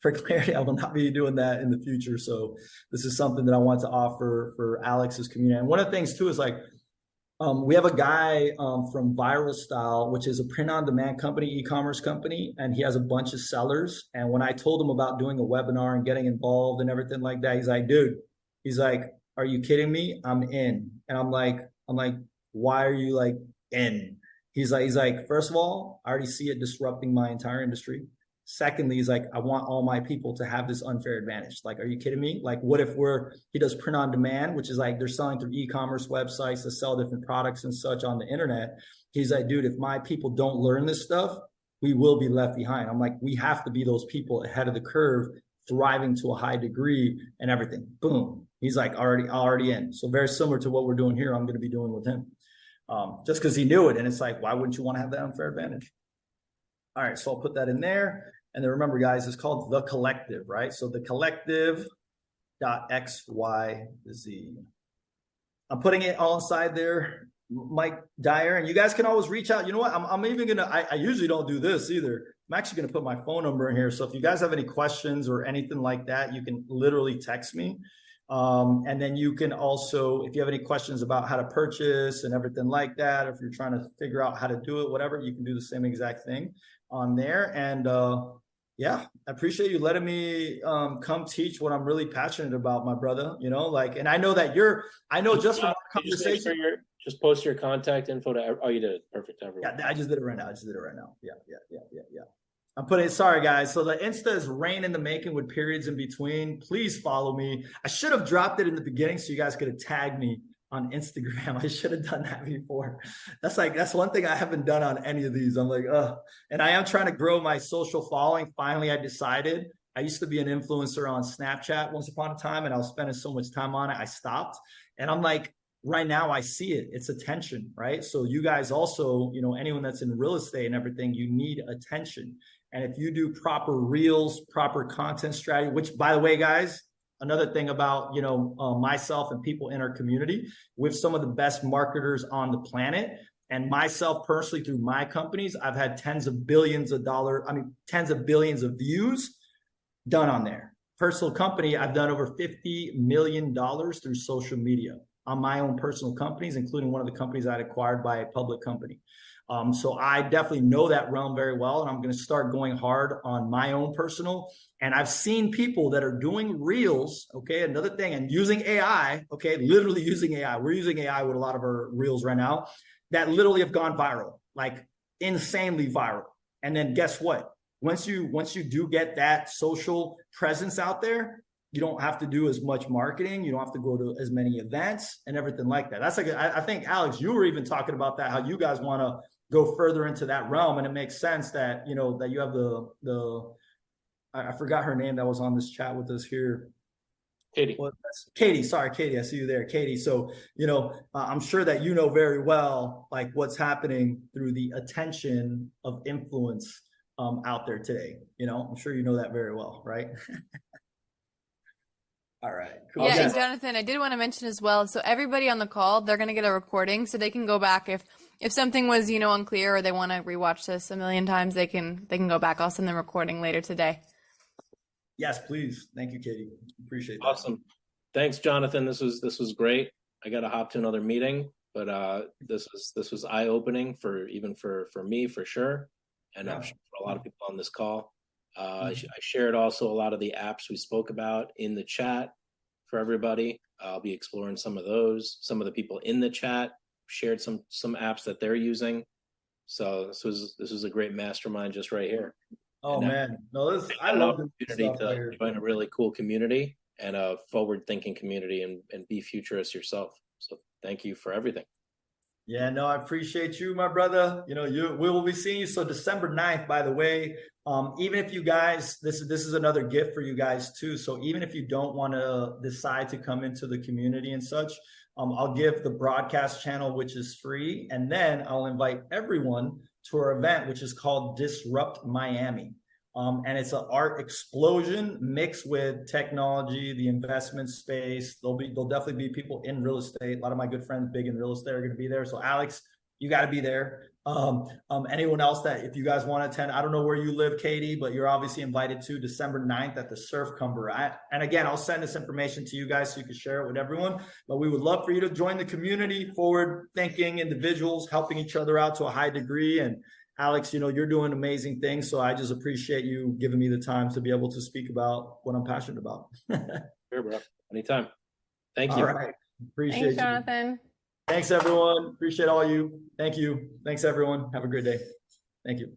For clarity, I will not be doing that in the future. So this is something that I want to offer for Alex's community. And one of the things too is like, we have a guy from Viral Style, which is a print-on-demand company, e-commerce company, and he has a bunch of sellers. And when I told him about doing a webinar and getting involved and everything like that, he's like, dude, are you kidding me? I'm in. And I'm like, why are you like in? He's like, first of all, I already see it disrupting my entire industry. Secondly, he's like, I want all my people to have this unfair advantage. Like, are you kidding me? Like, what if he does print on demand, which is like they're selling through e-commerce websites to sell different products and such on the internet. He's like, dude, if my people don't learn this stuff, we will be left behind. I'm like, we have to be those people ahead of the curve, thriving to a high degree and everything. Boom. He's like, already in. So very similar to what we're doing here, I'm going to be doing with him. Just because he knew it. And it's like, why wouldn't you want to have that unfair advantage? All right, so I'll put that in there. And then remember, guys, it's called The Collective, right? So The Collective .xyz. I'm putting it all inside there, Mike Dyer. And you guys can always reach out. You know what? I'm even going to, I usually don't do this either. I'm actually going to put my phone number in here. So if you guys have any questions or anything like that, you can literally text me. And then you can also, if you have any questions about how to purchase and everything like that, if you're trying to figure out how to do it, whatever, you can do the same exact thing on there. And yeah, I appreciate you letting me come teach what I'm really passionate about, my brother. You know, like, and I know that I know just from our conversation. Just post your contact info to. Oh, you did it. Perfect. Everyone. Yeah, I just did it right now. Yeah. I'm putting, sorry guys. So the Insta is rain in the making with periods in between. Please follow me. I should have dropped it in the beginning so you guys could have tagged me on Instagram. I should have done that before. That's one thing I haven't done on any of these. I'm like, and I am trying to grow my social following. Finally, I decided. I used to be an influencer on Snapchat once upon a time, and I was spending so much time on it. I stopped, and I'm like, right now I see it. It's attention, right? So you guys also, you know, anyone that's in real estate and everything, you need attention. And if you do proper reels, proper content strategy, which by the way, guys, another thing about, you know, myself and people in our community, with some of the best marketers on the planet, and myself personally through my companies, I've had tens of billions of views done on there. Personal company, I've done over $50 million through social media on my own personal companies, including one of the companies I'd acquired by a public company. So I definitely know that realm very well, and I'm going to start going hard on my own personal. And I've seen people that are doing reels, okay, another thing, and using AI, okay, literally using AI. We're using AI with a lot of our reels right now that literally have gone viral, like insanely viral. And then guess what? Once you do get that social presence out there, you don't have to do as much marketing. You don't have to go to as many events and everything like that. That's like, I think, Alex, you were even talking about that, how you guys want to go further into that realm. And it makes sense that, you know, that you have I forgot her name that was on this chat with us here. Katie. Well, Katie. Sorry, Katie. I see you there, Katie. So, you know, I'm sure that you know very well, like what's happening through the attention of influence out there today. You know, I'm sure you know that very well, right? All right. Cool. Yeah, and Jonathan, I did want to mention as well. So everybody on the call, they're going to get a recording, so they can go back if something was, you know, unclear or they want to rewatch this a million times. They can go back. I'll send them a recording later today. Yes, please. Thank you, Katie. Appreciate that. Awesome. Thanks, Jonathan. This was great. I got to hop to another meeting, but this was eye opening for me for sure, and I'm sure for a lot of people on this call. I shared also a lot of the apps we spoke about in the chat for everybody. I'll be exploring some of those. Some of the people in the chat shared some apps that they're using. So this was a great mastermind just right here. Oh man, no, I love the community to join a really cool community and a forward-thinking community and be futurist yourself. So thank you for everything. Yeah, no, I appreciate you, my brother. You know, we will be seeing you. So December 9th, by the way, even if you guys, this is another gift for you guys too. So even if you don't want to decide to come into the community and such, I'll give the broadcast channel, which is free. And then I'll invite everyone to our event, which is called Disrupt Miami. And it's an art explosion mixed with technology, the investment space. There'll definitely be people in real estate. A lot of my good friends big in real estate are going to be there. So Alex, you got to be there. Anyone else that, if you guys want to attend, I don't know where you live, Katie, but you're obviously invited to December 9th at the Surf Cumber. And again, I'll send this information to you guys so you can share it with everyone. But we would love for you to join the community, forward-thinking individuals, helping each other out to a high degree. And Alex, you know, you're doing amazing things. So I just appreciate you giving me the time to be able to speak about what I'm passionate about. Sure, bro. Anytime. Thank you. All right. Appreciate Thanks, you. Jonathan. Thanks, everyone. Appreciate all you. Thank you. Thanks, everyone. Have a great day. Thank you.